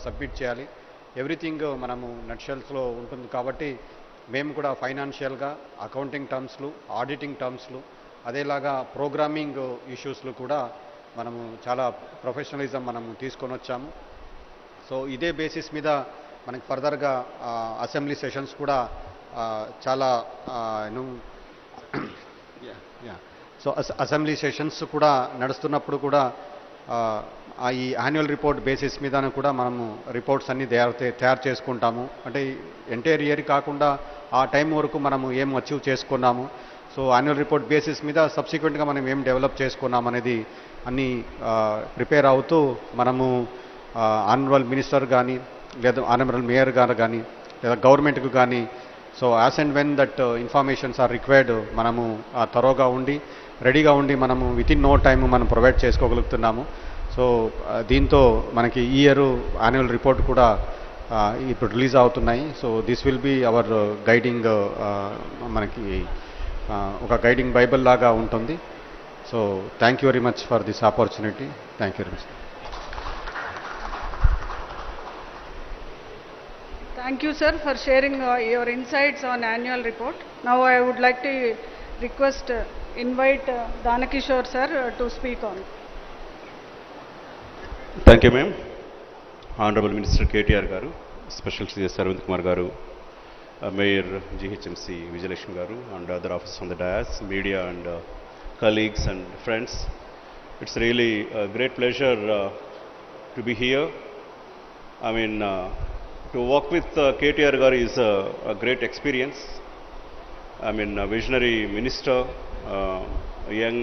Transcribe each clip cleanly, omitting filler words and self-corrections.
Submit చేయాలి. Everything మనము నట్షెల్స్లో ఉంటుంది కాబట్టి మేము కూడా ఫైనాన్షియల్గా అకౌంటింగ్ టర్మ్స్లు, ఆడిటింగ్ టర్మ్స్లు, అదేలాగా ప్రోగ్రామింగ్ ఇష్యూస్లు కూడా మనము చాలా ప్రొఫెషనలిజం మనము తీసుకొని వచ్చాము. సో ఇదే బేసిస్ మీద మనకి ఫర్దర్గా అసెంబ్లీ సెషన్స్ కూడా చాలా సో అసెంబ్లీ సెషన్స్ కూడా నడుస్తున్నప్పుడు కూడా ఈ యాన్యువల్ రిపోర్ట్ బేసిస్ మీద కూడా మనము రిపోర్ట్స్ అన్ని తయారు చేసుకుంటాము. అంటే ఎంటైర్ ఇయర్ కాకుండా ఆ టైం వరకు మనము ఏం అచీవ్ చేసుకున్నాము, సో యాన్యువల్ రిపోర్ట్ బేసిస్ మీద సబ్సిక్వెంట్గా మనం ఏం డెవలప్ చేసుకున్నాం అనేది అన్నీ ప్రిపేర్ అవుతూ మనము ఆనరబుల్ మినిస్టర్ కానీ లేదా ఆనరబుల్ మేయర్ గారు కానీ లేదా గవర్నమెంట్కు కానీ so as and when that informations are required మనము త్వరగా ఉండి రెడీగా ఉండి మనము వితిన్ నో టైమ్ మనం ప్రొవైడ్ చేసుకోగలుగుతున్నాము. సో దీంతో మనకి ఈ ఇయర్ యాన్యువల్ రిపోర్ట్ కూడా ఇప్పుడు రిలీజ్ అవుతున్నాయి. So this will be our guiding, మనకి ఒక గైడింగ్ బైబిల్ లాగా ఉంటుంది. So thank you very much for this opportunity. Thank you very much. Thank you, sir, for sharing your insights on annual report. Now I would like to invite Danakishore sir to speak on. Thank you, ma'am. Honorable Minister KTR garu, Special CS Arvind Kumar garu, Mayor GHMC Vijayalakshmi garu, and other officers on the dais, media and colleagues and friends. It's really a great pleasure to be here. I mean, to work with KTR garu is a great experience. I mean, a visionary minister, a young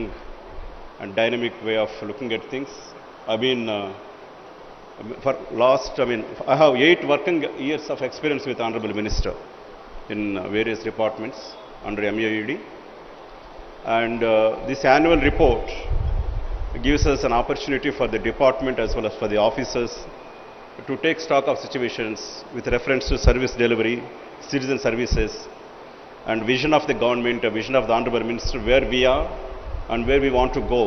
and dynamic way of looking at things. I mean, I have 8 working years of experience with Honorable Minister in various departments under MA&UD. And this annual report gives us an opportunity for the department as well as for the officers to take stock of situations with reference to service delivery, citizen services, and vision of the government, a vision of the Honorable Minister, where we are and where we want to go.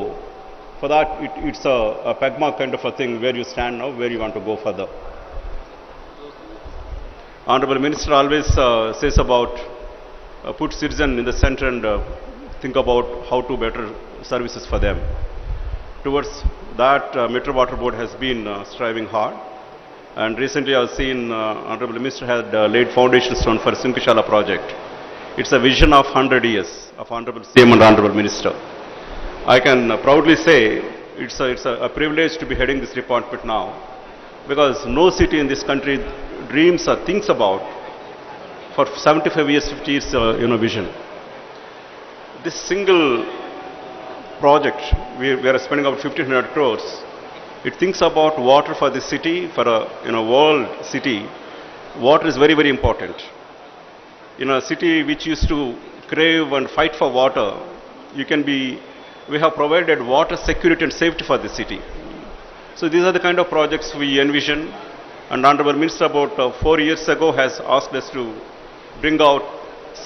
For that, it's a pegma kind of a thing, where you stand now, where you want to go further. Honorable Minister always says about put citizen in the center and think about how to better services for them. Towards that, Metro Water Board has been striving hard. And recently I have seen Honorable Minister had laid foundation stone for Sinkishala project. It's a vision of 100 years of Honorable CM and Honorable Minister. I can proudly say it's a privilege to be heading this department now, because no city in this country dreams or thinks about for 75 years, 50 years vision. This single project, we are spending about 1,500 crores. It thinks about water for the city, for a world city. Water is very, very important. In a city which used to crave and fight for water, we have provided water security and safety for the city. So these are the kind of projects we envision. And Honorable Minister about 4 years ago has asked us to bring out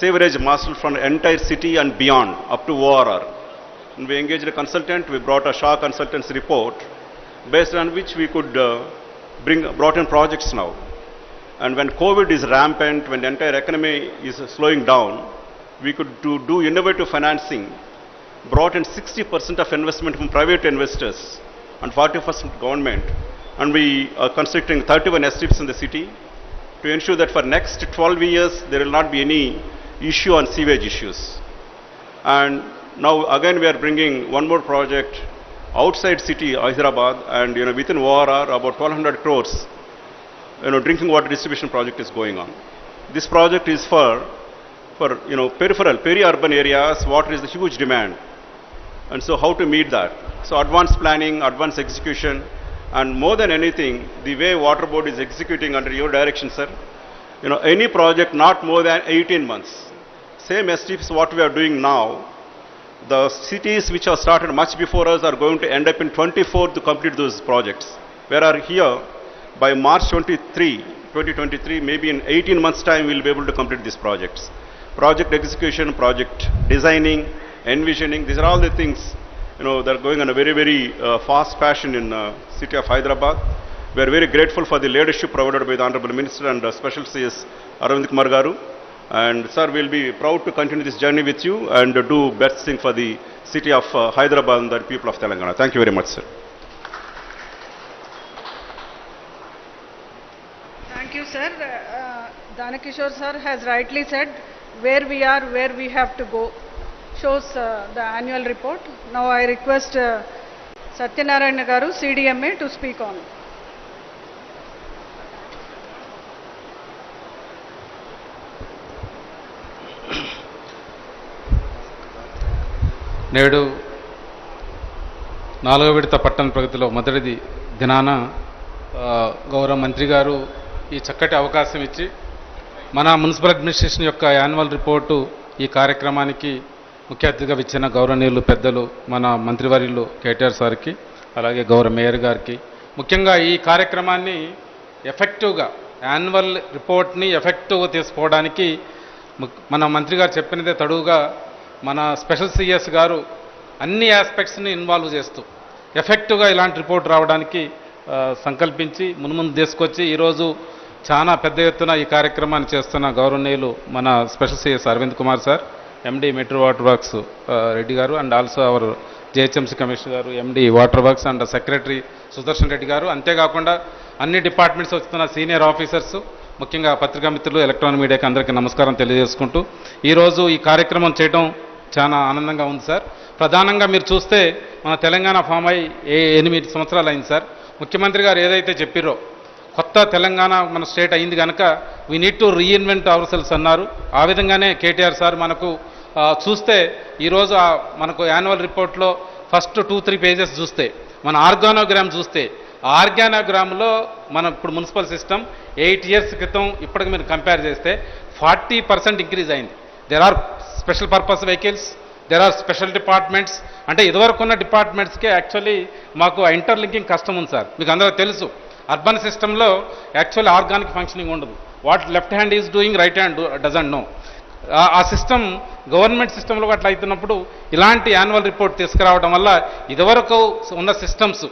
sewerage master from the entire city and beyond, up to ORR. And we engaged a consultant. We brought a Shah consultant's report, based on which we could brought in projects now. And when COVID is rampant, when the entire economy is slowing down, we could do innovative financing, brought in 60% of investment from private investors and 40% government. And we are constructing 31 estates in the city to ensure that for next 12 years there will not be any issue on sewage issues. And now again we are bringing one more project outside city, Hyderabad, and within ORR about 1,200 crores, drinking water distribution project is going on. This project is for peripheral, peri-urban areas. Water is a huge demand, and so how to meet that? So advanced planning, advanced execution, and more than anything, the way Water Board is executing under your direction, sir. Any project not more than 18 months. Same STPs what we are doing now. The cities which have started much before us are going to end up in 24 to complete those projects. Whereas here, by March 2023, maybe in 18 months' time, we'll be able to complete these projects. Project execution, project designing, envisioning, these are all the things, they're going on a very, very fast fashion in city of Hyderabad. We are very grateful for the leadership provided by the Honorable Minister and Special CS Arvind Kumar Garu. And sir, we'll be proud to continue this journey with you and do best thing for the city of Hyderabad and the people of Telangana. Thank you very much, sir. Thank you, sir. Danakishore sir has rightly said where we are, where we have to go. Shows the annual report. Now I request Satyanarayana Garu, CDMA, to speak on. నేడు 4వ విడత పట్టణ ప్రగతిలో మొదటిది దినాన గౌరవ మంత్రి గారు ఈ చక్కటి అవకాశం ఇచ్చి మన మున్సిపల్ అడ్మినిస్ట్రేషన్ యొక్క యాన్యువల్ రిపోర్టు ఈ కార్యక్రమానికి ముఖ్య అతిథిగా ఇచ్చిన గౌరవనీయులు పెద్దలు మన మంత్రివర్యులు కేటీఆర్ సార్కి అలాగే గౌరవ మేయర్ గారికి ముఖ్యంగా ఈ కార్యక్రమాన్ని ఎఫెక్టివ్గా యాన్యువల్ రిపోర్ట్ని ఎఫెక్టివ్గా తీసుకోవడానికి మన మంత్రి గారు చెప్పినదే తడువుగా మన స్పెషల్ సిఎస్ గారు అన్ని ఆస్పెక్ట్స్ని ఇన్వాల్వ్ చేస్తూ ఎఫెక్టివ్గా ఇలాంటి రిపోర్ట్ రావడానికి సంకల్పించి మున్ముందు తీసుకొచ్చి ఈరోజు చాలా పెద్ద ఎత్తున ఈ కార్యక్రమాన్ని చేస్తున్న గౌరవనీయులు మన special CS Arvind Kumar sir, MD metro water works Reddy గారు, and also our GHMC commissioner గారు, MD water works and secretary Sudarshan Reddy గారు, అంతేకాకుండా అన్ని డిపార్ట్మెంట్స్ వస్తున్న సీనియర్ ఆఫీసర్స్, ముఖ్యంగా పత్రికా మిత్రులు, ఎలక్ట్రానిక్ మీడియాకి అందరికీ నమస్కారం తెలియజేసుకుంటూ ఈరోజు ఈ కార్యక్రమం చేయడం చాలా ఆనందంగా ఉంది సార్. ప్రధానంగా మీరు చూస్తే మన తెలంగాణ ఫామ్ అయి 8 సంవత్సరాలు అయింది సార్. ముఖ్యమంత్రి గారు ఏదైతే చెప్పారో కొత్త తెలంగాణ మన స్టేట్ అయింది కనుక we need to reinvent our selves అన్నారు. ఆ విధంగానే కేటీఆర్ సార్ మనకు చూస్తే ఈరోజు మనకు యాన్యువల్ రిపోర్ట్లో ఫస్ట్ 2-3 పేజెస్ చూస్తే మన ఆర్గానోగ్రామ్ చూస్తే ఆర్గానోగ్రామ్లో మన ఇప్పుడు మున్సిపల్ సిస్టమ్ 8 years క్రితం ఇప్పటికి మీరు కంపేర్ చేస్తే 40% ఇంక్రీజ్ అయింది. There are special purpose vehicles, there are special departments. అంటే ఇదివరకు ఉన్న డిపార్ట్మెంట్స్కే యాక్చువల్లీ మాకు ఇంటర్లింకింగ్ కష్టం ఉంది సార్. మీకు అందరూ తెలుసు అర్బన్ సిస్టంలో యాక్చువల్లీ ఆర్గానిక్ ఫంక్షనింగ్ ఉండదు. What left hand is doing, right hand doesn't know. ఆ సిస్టమ్ గవర్నమెంట్ సిస్టంలో అట్లా అవుతున్నప్పుడు ఇలాంటి యాన్యువల్ రిపోర్ట్ తీసుకురావడం వల్ల ఇదివరకు ఉన్న సిస్టమ్స్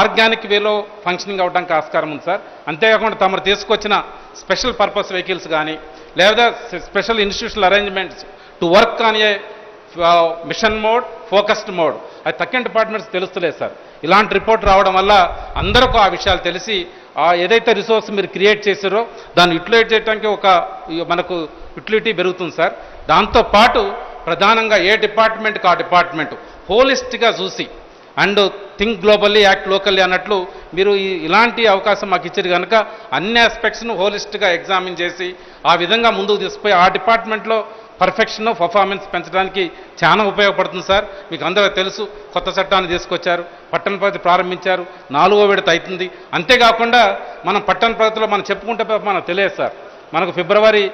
ఆర్గానిక్ వేలో ఫంక్షనింగ్ అవడానికి ఆస్కారం ఉంది సార్. అంతేకాకుండా తమరు తీసుకొచ్చిన స్పెషల్ పర్పస్ వెహికల్స్ కానీ లేదా special institutional arrangements to work on a mission mode, focused mode, అది తక్కిన డిపార్ట్మెంట్స్ తెలుస్తలేదు సార్. ఇలాంటి రిపోర్ట్ రావడం వల్ల అందరికీ ఆ విషయాలు తెలిసి ఏదైతే రిసోర్స్ మీరు క్రియేట్ చేశారో దాన్ని యూటిలైజ్ చేయడానికి ఒక మనకు యూటిలిటీ పెరుగుతుంది సార్. దాంతోపాటు ప్రధానంగా ఏ డిపార్ట్మెంట్కి ఆ డిపార్ట్మెంట్ హోలిస్టిక్గా చూసి and think globally act locally అన్నట్లు మీరు ఇలాంటి అవకాశం మాకు ఇచ్చారు కనుక అన్ని ఆస్పెక్ట్స్ను హోలిస్టిక్గా ఎగ్జామిన్ చేసి ఆ విధంగా ముందుకు తీసుకుపోయి ఆ డిపార్ట్మెంట్లో పర్ఫెక్షన్ పర్ఫార్మెన్స్ పెంచడానికి చాలా ఉపయోగపడుతుంది సార్. మీకు అందరికీ తెలుసు కొత్త చట్టాన్ని తీసుకొచ్చారు, పట్టణ ప్రగతి ప్రారంభించారు, 4వ విడత అవుతుంది. అంతేకాకుండా మనం పట్టణ ప్రగతిలో మనం చెప్పుకుంటే మనకు తెలియదు సార్. మనకు ఫిబ్రవరి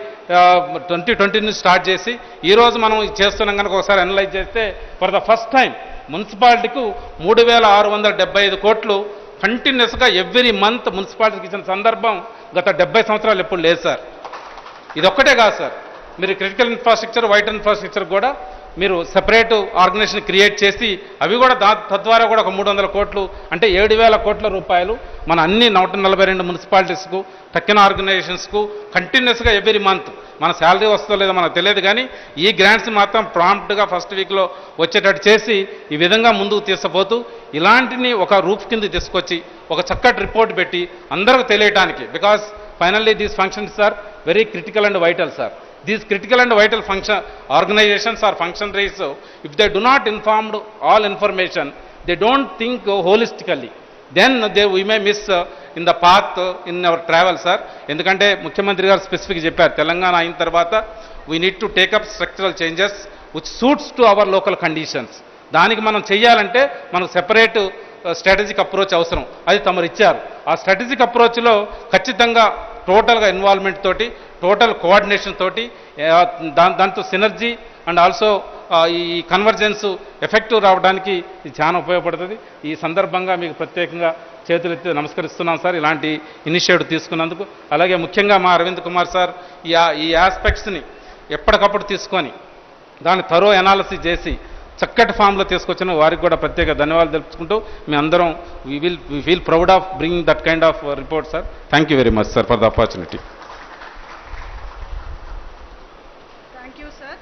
2020 నుంచి స్టార్ట్ చేసి ఈరోజు మనం చేస్తున్నాం కనుక ఒకసారి అనలైజ్ చేస్తే ఫర్ ద ఫస్ట్ టైం మున్సిపాలిటీకు 3,675 కోట్లు కంటిన్యూస్గా ఎవ్రీ మంత్ మున్సిపాలిటీకి ఇచ్చిన సందర్భం గత 70 సంవత్సరాలు ఎప్పుడు లేదు సార్. ఇది ఒక్కటే కాదు సార్, మీరు క్రిటికల్ ఇన్ఫ్రాస్ట్రక్చర్, వైటల్ ఇన్ఫ్రాస్ట్రక్చర్ కూడా మీరు సెపరేట్ ఆర్గనైజేషన్ క్రియేట్ చేసి అవి కూడా తద్వారా కూడా ఒక 300 కోట్లు అంటే 7,000 కోట్ల రూపాయలు మన అన్ని 142 మున్సిపాలిటీస్కు తక్కిన ఆర్గనైజేషన్స్కు కంటిన్యూస్గా ఎవ్రీ మంత్ మన శాలరీ వస్తుందో లేదో మనకు తెలియదు కానీ ఈ గ్రాంట్స్ మాత్రం ప్రాంప్ట్గా ఫస్ట్ వీక్లో వచ్చేటట్టు చేసి ఈ విధంగా ముందుకు తీసుకుపోతూ ఇలాంటిని ఒక రూఫ్ కింద తీసుకొచ్చి ఒక చక్కటి రిపోర్ట్ పెట్టి అందరికీ తెలియటానికి, because finally these functions are very critical and vital sir. These critical and vital function organizations or functionaries, if they do not informed all information, they don't think holistically, then we may miss in the path in our travel, sir. ఎందుకంటే ముఖ్యమంత్రి గారు specific చెప్పారు తెలంగాణ అయిన తర్వాత we need to take up structural changes which suits to our local conditions. దానికి మనం చెయ్యాలంటే మనకు సెపరేట్ స్ట్రాటజిక్ అప్రోచ్ అవసరం. అది తమరు ఇచ్చారు. ఆ స్ట్రాటజిక్ అప్రోచ్లో ఖచ్చితంగా టోటల్గా ఇన్వాల్వ్మెంట్ తోటి, టోటల్ కోఆర్డినేషన్ తోటి, దాంతో సినర్జీ అండ్ ఆల్సో ఈ కన్వర్జెన్స్ ఎఫెక్టివ్ రావడానికి ఇది చాలా ఉపయోగపడుతుంది. ఈ సందర్భంగా మీకు ప్రత్యేకంగా చేతులెత్తి నమస్కరిస్తున్నాం సార్ ఇలాంటి ఇనిషియేటివ్ తీసుకున్నందుకు. అలాగే ముఖ్యంగా మా అరవింద్ కుమార్ సార్ ఈ ఆస్పెక్ట్స్ని ఎప్పటికప్పుడు తీసుకొని దాన్ని థరో అనాలిసిస్ చేసి చక్కటి ఫామ్లో తీసుకొచ్చిన వారికి కూడా ప్రత్యేక ధన్యవాదాలు తెలుపుకుంటూ మీ అందరం we feel proud of bringing that kind of report sir. Thank you very much sir for the opportunity. Thank you, sir.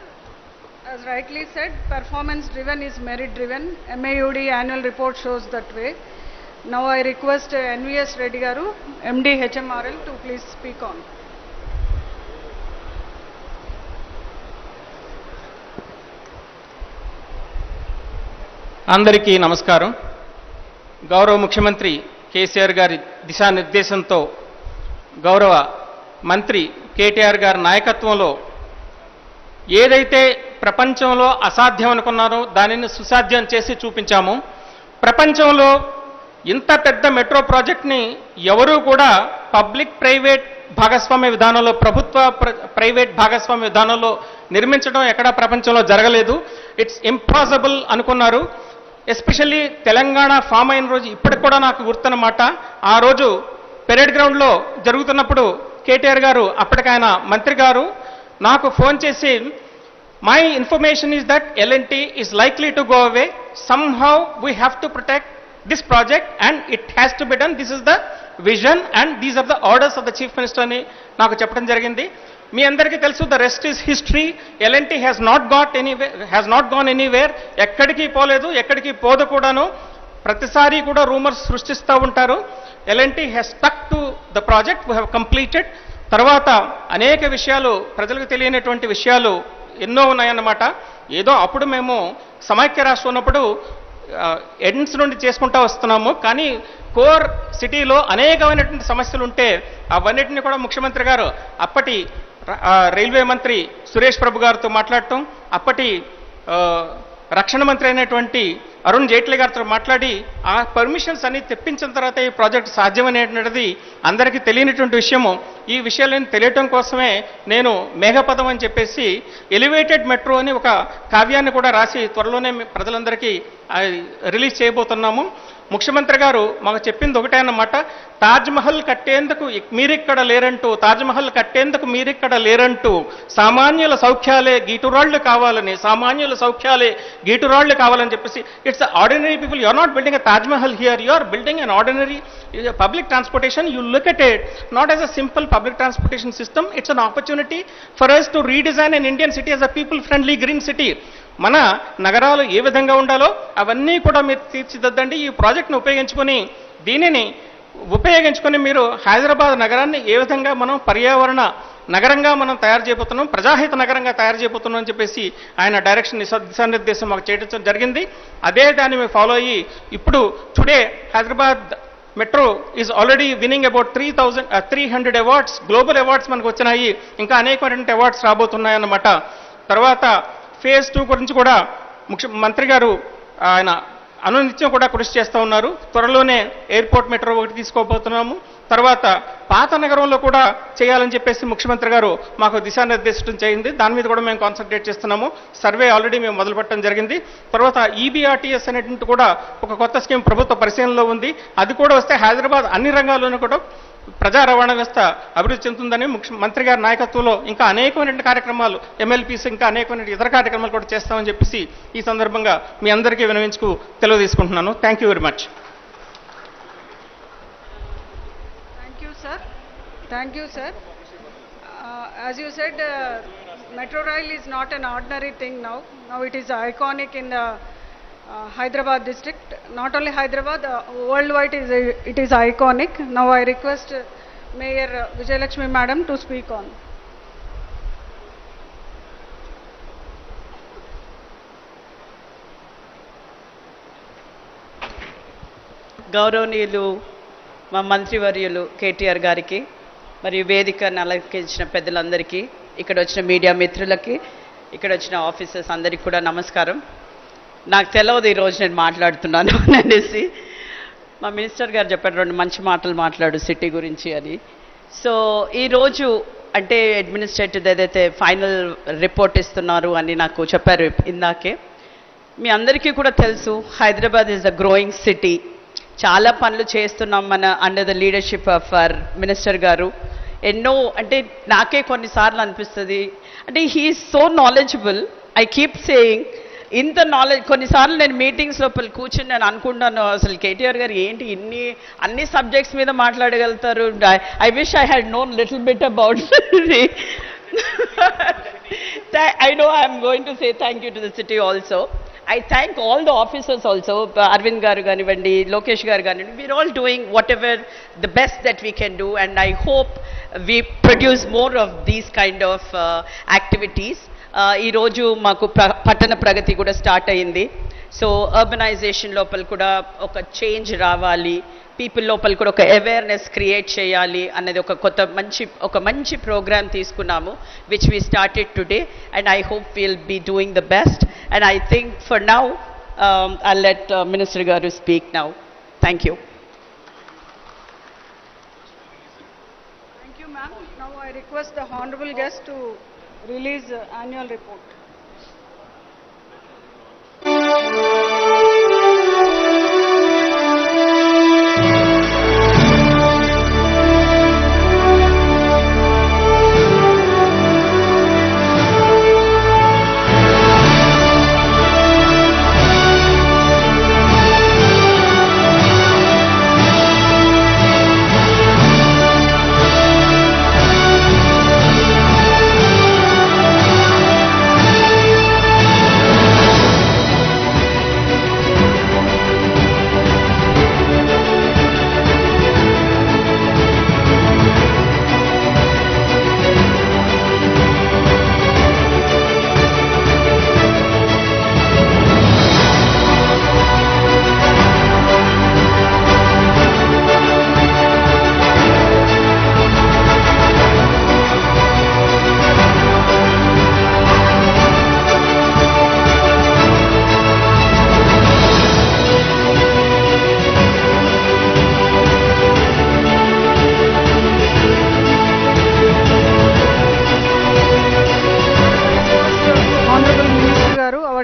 As rightly said, performance driven is merit driven. MA&UD annual report shows that way. Now I request NVS Reddy Garu, MD HMRL, to please speak on. అందరికీ నమస్కారం. గౌరవ ముఖ్యమంత్రి కేసీఆర్ గారి దిశానిర్దేశంతో గౌరవ మంత్రి కేటీఆర్ గారి నాయకత్వంలో ఏదైతే ప్రపంచంలో అసాధ్యం అనుకున్నారో దానిని సుసాధ్యం చేసి చూపించాము. ప్రపంచంలో ఇంత పెద్ద మెట్రో ప్రాజెక్ట్ని ఎవరూ కూడా పబ్లిక్ ప్రైవేట్ భాగస్వామ్య విధానంలో, ప్రభుత్వ ప్రైవేట్ భాగస్వామ్య విధానంలో నిర్మించడం ఎక్కడా ప్రపంచంలో జరగలేదు. ఇట్స్ ఇంపాసిబుల్ అనుకున్నారు. ఎస్పెషల్లీ తెలంగాణ ఫామ్ అయిన రోజు ఇప్పటికి కూడా నాకు గుర్తున్నమాట. ఆ రోజు పెరేడ్ గ్రౌండ్లో జరుగుతున్నప్పుడు కేటీఆర్ గారు, అప్పటికైనా మంత్రి గారు, నాకు ఫోన్ చేసి, my information is that L&T is likely to go away, somehow we have to protect this project and it has to be done, this is the vision and these are the orders of the chief minister అని నాకు చెప్పడం జరిగింది. మీ అందరికీ తెలుసు, the rest is history. L&T has not gone anywhere. ఎక్కడికి పోలేదు, ఎక్కడికి పోదు కూడాను. ప్రతిసారి కూడా రూమర్స్ సృష్టిస్తూ ఉంటారు. L&T has stuck to the project, we have completed. తర్వాత అనేక విషయాలు, ప్రజలకు తెలియనటువంటి విషయాలు ఎన్నో ఉన్నాయన్నమాట. ఏదో అప్పుడు మేము సమైక్య రాష్ట్రం ఉన్నప్పుడు ఎండ్స్ నుండి చేసుకుంటూ వస్తున్నాము. కానీ కోర్ సిటీలో అనేకమైనటువంటి సమస్యలు ఉంటే అవన్నిటిని కూడా ముఖ్యమంత్రి గారు అప్పటి రైల్వే మంత్రి సురేష్ ప్రభు గారితో మాట్లాడటం, అప్పటి రక్షణ మంత్రి అయినటువంటి అరుణ్ జైట్లీ గారితో మాట్లాడి ఆ పర్మిషన్స్ అన్ని తెప్పించిన తర్వాత ఈ ప్రాజెక్ట్ సాధ్యమనేటువంటిది అందరికీ తెలియనటువంటి విషయము. ఈ విషయాలను తెలియటం కోసమే నేను మేఘపదం అని చెప్పేసి ఎలివేటెడ్ మెట్రో అని ఒక కావ్యాన్ని కూడా రాసి త్వరలోనే ప్రజలందరికీ రిలీజ్ చేయబోతున్నాము. ముఖ్యమంత్రి గారు మాకు చెప్పింది ఒకటే అన్నమాట, తాజ్మహల్ కట్టేందుకు మీరిక్కడ లేరంటూ, తాజ్మహల్ కట్టేందుకు మీరిక్కడ లేరంటూ, సామాన్యుల సౌఖ్యాలే గీటురాళ్లు కావాలని, సామాన్యుల సౌఖ్యాలే గీటురాళ్లు కావాలని చెప్పేసి, it's ordinary people, you are not building a Taj Mahal here, you are building an ordinary public transportation. You look at it not as a simple public transportation system, it's an opportunity for us to redesign an Indian city as a people friendly green city. మన నగరాలు ఏ విధంగా ఉండాలో అవన్నీ కూడా మీరు తీర్చిదిద్దండి. ఈ ప్రాజెక్ట్ను ఉపయోగించుకొని మీరు హైదరాబాద్ నగరాన్ని ఏ విధంగా మనం పర్యావరణ నగరంగా మనం తయారు చేయబోతున్నాం, ప్రజాహిత నగరంగా తయారు చేయబోతున్నాం అని చెప్పేసి ఆయన డైరెక్షన్ దిశానిర్దేశం మాకు చేయడం జరిగింది. అదే దాన్ని మేము ఫాలో అయ్యి ఇప్పుడు today Hyderabad metro is already winnowing about 300 awards, global awards మనకు వచ్చినాయి. ఇంకా అనేకమైనటువంటి అవార్డ్స్ రాబోతున్నాయన్నమాట. తర్వాత ఫేజ్ 2 గురించి కూడా మంత్రి గారు ఆయన అనునిత్యం కూడా కృషి చేస్తూ ఉన్నారు. త్వరలోనే ఎయిర్పోర్ట్ మెట్రో ఒకటి తీసుకోబోతున్నాము. తర్వాత పాత నగరంలో కూడా చేయాలని చెప్పేసి ముఖ్యమంత్రి గారు మాకు దిశానిర్దేశం చేయింది. దాని మీద కూడా మేము కాన్సన్ట్రేట్ చేస్తున్నాము. సర్వే ఆల్రెడీ మేము మొదలుపెట్టడం జరిగింది. తర్వాత EBRTS అనేటువంటి కూడా ఒక కొత్త స్కీమ్ ప్రభుత్వ పరిశీలనలో ఉంది. అది కూడా వస్తే హైదరాబాద్ అన్ని రంగాల్లోనూ కూడా ప్రజా రవాణా వ్యవస్థ అభివృద్ధి చెందుతుందని మంత్రి గారి నాయకత్వంలో ఇంకా అనేకమైన కార్యక్రమాలు, MLPs, ఇంకా అనేకమైన ఇతర కార్యక్రమాలు కూడా చేస్తామని చెప్పేసి ఈ సందర్భంగా మీ అందరికీ వినవించుకు తెలియజేసుకుంటున్నాను. Thank you very much. Thank you, sir. As you said, Metro Rail is not an ordinary thing now. Now it is iconic in the Hyderabad district. Not only Hyderabad, worldwide it is iconic. Now I request Mayor Vijayalakshmi Madam to speak on. గౌరవనీయులు మా మంత్రివర్యులు KTR గారికి, మరియు వేదికను అలంకరించిన పెద్దలందరికీ, ఇక్కడ వచ్చిన మీడియా మిత్రులకి, ఇక్కడ వచ్చిన ఆఫీసర్స్ అందరికీ కూడా నమస్కారం. నాకు తెలియదు ఈరోజు నేను మాట్లాడుతున్నాను అనేసి. మా మినిస్టర్ గారు చెప్పారు 2 మంచి మాటలు మాట్లాడు సిటీ గురించి అని. సో ఈరోజు అంటే అడ్మినిస్ట్రేటివ్ ఏదైతే ఫైనల్ రిపోర్ట్ ఇస్తున్నారు అని నాకు చెప్పారు ఇందాకే. మీ అందరికీ కూడా తెలుసు, Hyderabad is a growing city. చాలా పనులు చేస్తున్నాం మన under the leadership of our minister garu. ఎన్నో అంటే నాకే కొన్నిసార్లు అనిపిస్తుంది, అంటే he is so knowledgeable. I keep saying ఇంత నాలెడ్జ్ కొన్నిసార్లు నేను మీటింగ్స్ లోపల కూర్చుని నేను అనుకుంటాను అసలు కేటీఆర్ గారు ఏంటి అన్ని సబ్జెక్ట్స్ మీద మాట్లాడగలుగుతారు. I wish I had known little bit about I know I am going to say thank you to the city also. I thank all the officers also, Arvind garu ganivandi, Lokesh garu ganivandi. We are all doing whatever the best that we can do, and I hope we produce more of these kind of activities. ఈ రోజు మాకు పట్టణ ప్రగతి కూడా start అయింది. So urbanisation లోపల కూడా ఒక change రావాలి, పీపుల్ లోపల కూడా ఒక అవేర్నెస్ క్రియేట్ చేయాలి అన్నది ఒక మంచి ప్రోగ్రామ్ తీసుకున్నాము, which we started today, and I hope will be doing the best. And I think for now I let minister గారు speak now. Thank you. Thank you, ma'am. Now I request the honorable guest to release the annual report.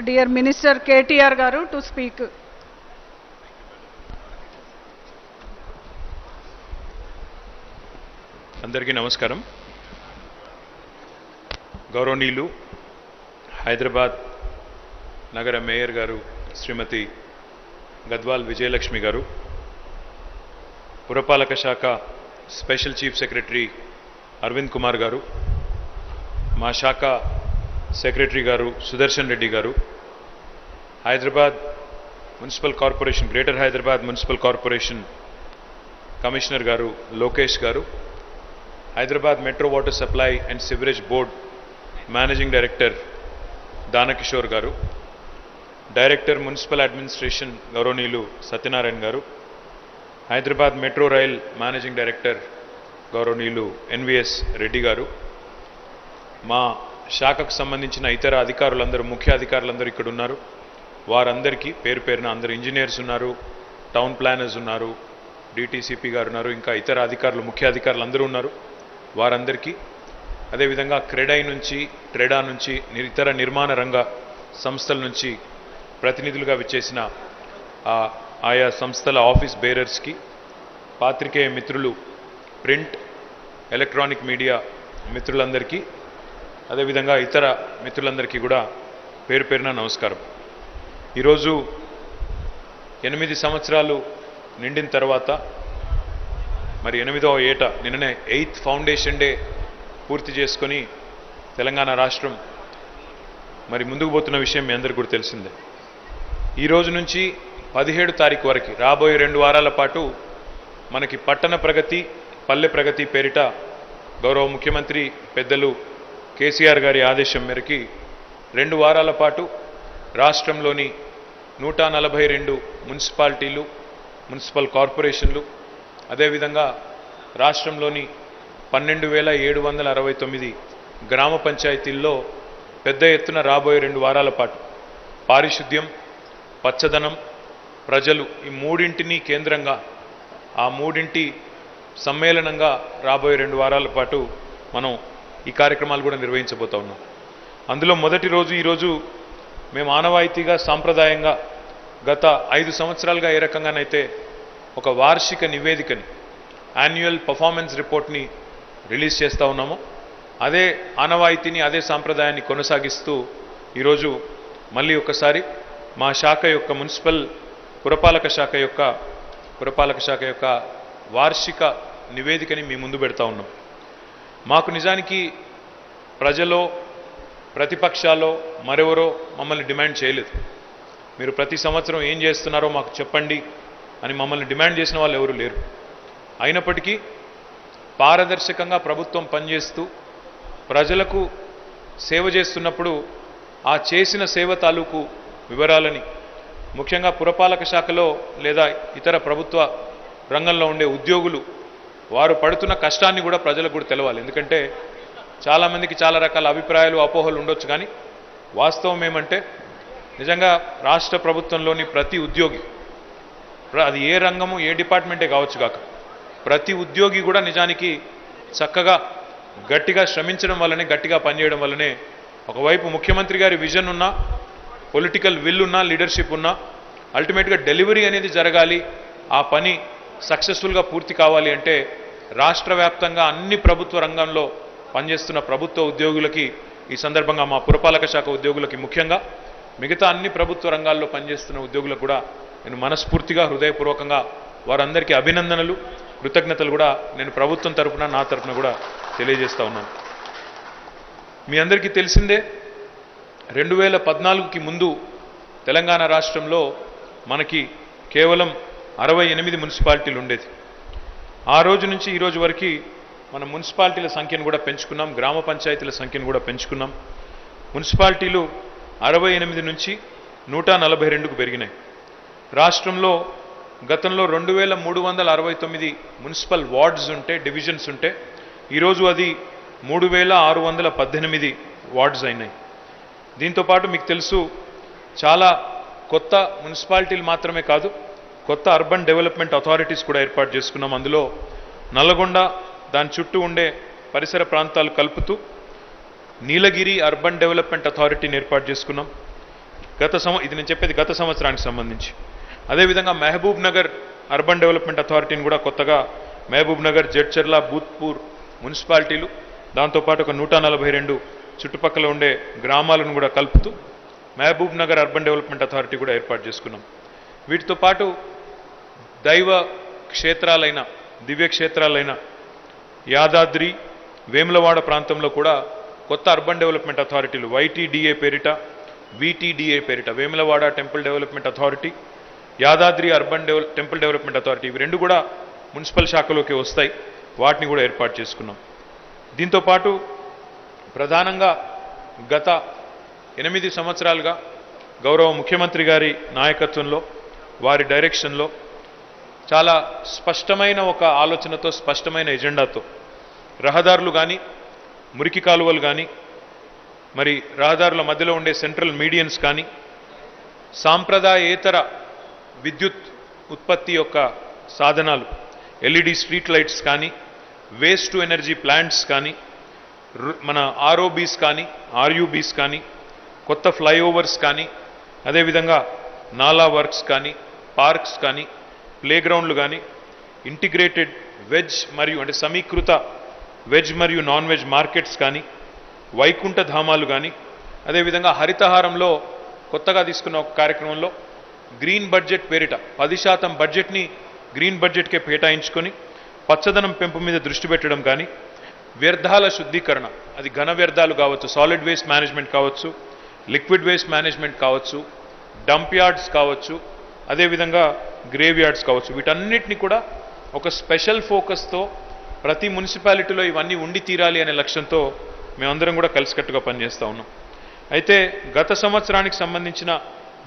Dear Minister KTR garu to speak. అందరికీ నమస్కారం. గౌరవనీయులు హైదరాబాద్ నగర mayor గారు శ్రీమతి గద్వాల్ విజయలక్ష్మి గారు, పురపాలక శాఖ special chief secretary Aravind Kumar garu, మా శాఖ secretary garu Sudarshan Reddy garu, Hyderabad municipal corporation greater Hyderabad municipal corporation commissioner garu Lokesh garu, Hyderabad metro water supply and sewerage board managing director Danakishore garu, director municipal administration గౌరవనీయులు Satyanarayana garu, Hyderabad metro rail managing director గౌరవనీయులు ఎన్విఎస్ రెడ్డి గారు, మా శాఖకు సంబంధించిన ఇతర అధికారులందరూ ముఖ్య అధికారులందరూ ఇక్కడ ఉన్నారు. వారందరికీ పేరు పేరున అందరూ ఇంజనీర్స్ ఉన్నారు, టౌన్ ప్లానర్స్ ఉన్నారు, డిటిసిపి గారు ఉన్నారు, ఇంకా ఇతర అధికారులు ముఖ్య అధికారులు అందరూ ఉన్నారు. వారందరికీ అదేవిధంగా ట్రెడా నుంచి ఇతర నిర్మాణ రంగ సంస్థల నుంచి ప్రతినిధులుగా విచ్చేసిన ఆయా సంస్థల ఆఫీస్ బేరర్స్కి, పాత్రికేయ మిత్రులు, ప్రింట్ ఎలక్ట్రానిక్ మీడియా మిత్రులందరికీ, అదేవిధంగా ఇతర మిత్రులందరికీ కూడా పేరు పేరున నమస్కారం. ఈరోజు 8 సంవత్సరాలు నిండిన తర్వాత మరి 8వ ఏట నిన్ననే 8th ఫౌండేషన్ డే పూర్తి చేసుకొని తెలంగాణ రాష్ట్రం మరి ముందుకు పోతున్న విషయం మీ అందరికీ కూడా తెలిసిందే. ఈ రోజు నుంచి 17 తారీఖు వరకు రాబోయే 2 వారాల పాటు మనకి పట్టణ ప్రగతి పల్లె ప్రగతి పేరిట గౌరవ ముఖ్యమంత్రి పెద్దలు కేసీఆర్ గారి ఆదేశం మేరకు 2 వారాల పాటు రాష్ట్రంలోని 142 మున్సిపాలిటీలు, మున్సిపల్ కార్పొరేషన్లు, అదేవిధంగా రాష్ట్రంలోని 12,769 గ్రామ పంచాయతీల్లో పెద్ద ఎత్తున రాబోయే 2 వారాల పాటు పారిశుద్ధ్యం, పచ్చదనం, ప్రజలు ఈ మూడింటిని కేంద్రంగా ఆ మూడింటి సమ్మేళనంగా రాబోయే 2 వారాల పాటు మనం ఈ కార్యక్రమాలు కూడా నిర్వహించబోతా ఉన్నాం. అందులో మొదటి రోజు ఈరోజు మేము ఆనవాయితీగా సాంప్రదాయంగా గత 5 సంవత్సరాలుగా ఏ రకంగానైతే ఒక వార్షిక నివేదికని యాన్యువల్ పర్ఫార్మెన్స్ రిపోర్ట్ని రిలీజ్ చేస్తూ ఉన్నామో అదే ఆనవాయితీని అదే సాంప్రదాయాన్ని కొనసాగిస్తూ ఈరోజు మళ్ళీ ఒకసారి మా శాఖ యొక్క మున్సిపల్ పురపాలక శాఖ యొక్క వార్షిక నివేదికని మీ ముందు పెడతా ఉన్నాం. మాకు నిజానికి ప్రజలో ప్రతిపక్షాల్లో మరెవరో మమ్మల్ని డిమాండ్ చేయలేదు. మీరు ప్రతి సంవత్సరం ఏం చేస్తున్నారో మాకు చెప్పండి అని మమ్మల్ని డిమాండ్ చేసిన వాళ్ళు ఎవరు లేరు. అయినప్పటికీ పారదర్శకంగా ప్రభుత్వం పనిచేస్తూ ప్రజలకు సేవ చేస్తున్నప్పుడు ఆ చేసిన సేవ తాలూకు వివరాలని ముఖ్యంగా పురపాలక శాఖలో లేదా ఇతర ప్రభుత్వ రంగంలో ఉండే ఉద్యోగులు వారు పడుతున్న కష్టాన్ని కూడా ప్రజలకు కూడా తెలవాలి. ఎందుకంటే చాలామందికి చాలా రకాల అభిప్రాయాలు అపోహలు ఉండొచ్చు, కానీ వాస్తవం ఏమంటే నిజంగా రాష్ట్ర ప్రభుత్వంలోని ప్రతి ఉద్యోగి, అది ఏ రంగము ఏ డిపార్ట్మెంటే కావచ్చు కాక, ప్రతి ఉద్యోగి కూడా నిజానికి చక్కగా గట్టిగా శ్రమించడం వల్లనే, గట్టిగా పనిచేయడం వల్లనే ఒకవైపు ముఖ్యమంత్రి గారి విజన్ ఉన్నా, పొలిటికల్ విల్ ఉన్నా, లీడర్షిప్ ఉన్నా, అల్టిమేట్గా డెలివరీ అనేది జరగాలి, ఆ పని సక్సెస్ఫుల్గా పూర్తి కావాలి అంటే రాష్ట్ర వ్యాప్తంగా అన్ని ప్రభుత్వ రంగంలో పనిచేస్తున్న ప్రభుత్వ ఉద్యోగులకి, ఈ సందర్భంగా మా పురపాలక శాఖ ఉద్యోగులకి ముఖ్యంగా, మిగతా అన్ని ప్రభుత్వ రంగాల్లో పనిచేస్తున్న ఉద్యోగులకు కూడా నేను మనస్ఫూర్తిగా హృదయపూర్వకంగా వారందరికీ అభినందనలు, కృతజ్ఞతలు కూడా నేను ప్రభుత్వం తరఫున నా తరఫున కూడా తెలియజేస్తా ఉన్నాను. మీ అందరికీ తెలిసిందే 2014కి ముందు తెలంగాణ రాష్ట్రంలో మనకి కేవలం 68 మున్సిపాలిటీలు ఉండేది. ఆ రోజు నుంచి ఈ రోజు వరకు మన మున్సిపాలిటీల సంఖ్యను కూడా పెంచుకున్నాం, గ్రామ పంచాయతీల సంఖ్యను కూడా పెంచుకున్నాం. మున్సిపాలిటీలు 68 నుంచి 142కు పెరిగినాయి. రాష్ట్రంలో గతంలో 2369 మున్సిపల్ వార్డ్స్ ఉంటే, డివిజన్స్ ఉంటే, ఈరోజు అది 3618 వార్డ్స్ అయినాయి. దీంతోపాటు మీకు తెలుసు చాలా కొత్త మున్సిపాలిటీలు మాత్రమే కాదు, కొత్త అర్బన్ డెవలప్మెంట్ అథారిటీస్ కూడా ఏర్పాటు చేసుకున్నాం. అందులో నల్గొండ, దాని చుట్టూ ఉండే పరిసర ప్రాంతాలు కలుపుతూ నీలగిరి అర్బన్ డెవలప్మెంట్ అథారిటీని ఏర్పాటు చేసుకున్నాం. ఇది నేను చెప్పేది గత సంవత్సరానికి సంబంధించి. అదేవిధంగా మహబూబ్ నగర్ అర్బన్ డెవలప్మెంట్ అథారిటీని కూడా కొత్తగా మహబూబ్ నగర్, జడ్చర్ల, భూత్పూర్ మున్సిపాలిటీలు, దాంతోపాటు ఒక 142 చుట్టుపక్కల ఉండే గ్రామాలను కూడా కలుపుతూ Mahabubnagar urban development authority కూడా ఏర్పాటు చేసుకున్నాం. వీటితో పాటు దైవ క్షేత్రాలైన, దివ్య క్షేత్రాలైన యాదాద్రి, వేములవాడ ప్రాంతంలో కూడా కొత్త అర్బన్ డెవలప్మెంట్ అథారిటీలు YTDA పేరిట, VTDA పేరిట, Vemulawada temple development authority, Yadadri urban temple development authority, ఇవి రెండు కూడా మున్సిపల్ శాఖలోకి వస్తాయి. వాటిని కూడా ఏర్పాటు చేసుకున్నాం. దీంతోపాటు ప్రధానంగా గత 8 సంవత్సరాలుగా గౌరవ ముఖ్యమంత్రి గారి నాయకత్వంలో, వారి డైరెక్షన్లో చాలా స్పష్టమైన ఒక ఆలోచనతో, స్పష్టమైన ఎజెండాతో రహదారులు కానీ, మురికి కాలువలు కానీ, మరి రహదారుల మధ్యలో ఉండే సెంట్రల్ మీడియన్స్ కానీ, సాంప్రదాయేతర విద్యుత్ ఉత్పత్తి యొక్క సాధనాలు LED స్ట్రీట్ లైట్స్ కానీ, వేస్ట్ టు ఎనర్జీ ప్లాంట్స్ కానీ, మన ROBs కానీ, RUBs కానీ, కొత్త ఫ్లైఓవర్స్ కానీ, అదేవిధంగా నాలా వర్క్స్ కానీ, పార్క్స్ కానీ, ప్లేగ్రౌండ్లు కానీ, ఇంటిగ్రేటెడ్ వెజ్ మరియు అంటే సమీకృత వెజ్ మరియు నాన్ వెజ్ మార్కెట్స్ కానీ, వైకుంఠ ధామాలు కానీ, అదేవిధంగా హరితహారంలో కొత్తగా తీసుకున్న ఒక కార్యక్రమంలో గ్రీన్ బడ్జెట్ పేరిట 10% బడ్జెట్ని గ్రీన్ బడ్జెట్కే కేటాయించుకొని పచ్చదనం పెంపు మీద దృష్టి పెట్టడం కానీ, వ్యర్థాల శుద్ధీకరణ, అది ఘన వ్యర్థాలు కావచ్చు, సాలిడ్ వేస్ట్ మేనేజ్మెంట్ కావచ్చు, లిక్విడ్ వేస్ట్ మేనేజ్మెంట్ కావచ్చు, డంప్ యార్డ్స్ కావచ్చు, అదేవిధంగా గ్రేవ్ యార్డ్స్ కావచ్చు, వీటన్నిటిని కూడా ఒక స్పెషల్ ఫోకస్తో ప్రతి మున్సిపాలిటీలో ఇవన్నీ ఉండి తీరాలి అనే లక్ష్యంతో మేమందరం కూడా కలిసికట్టుగా పనిచేస్తూ ఉన్నాం. అయితే గత సంవత్సరానికి సంబంధించిన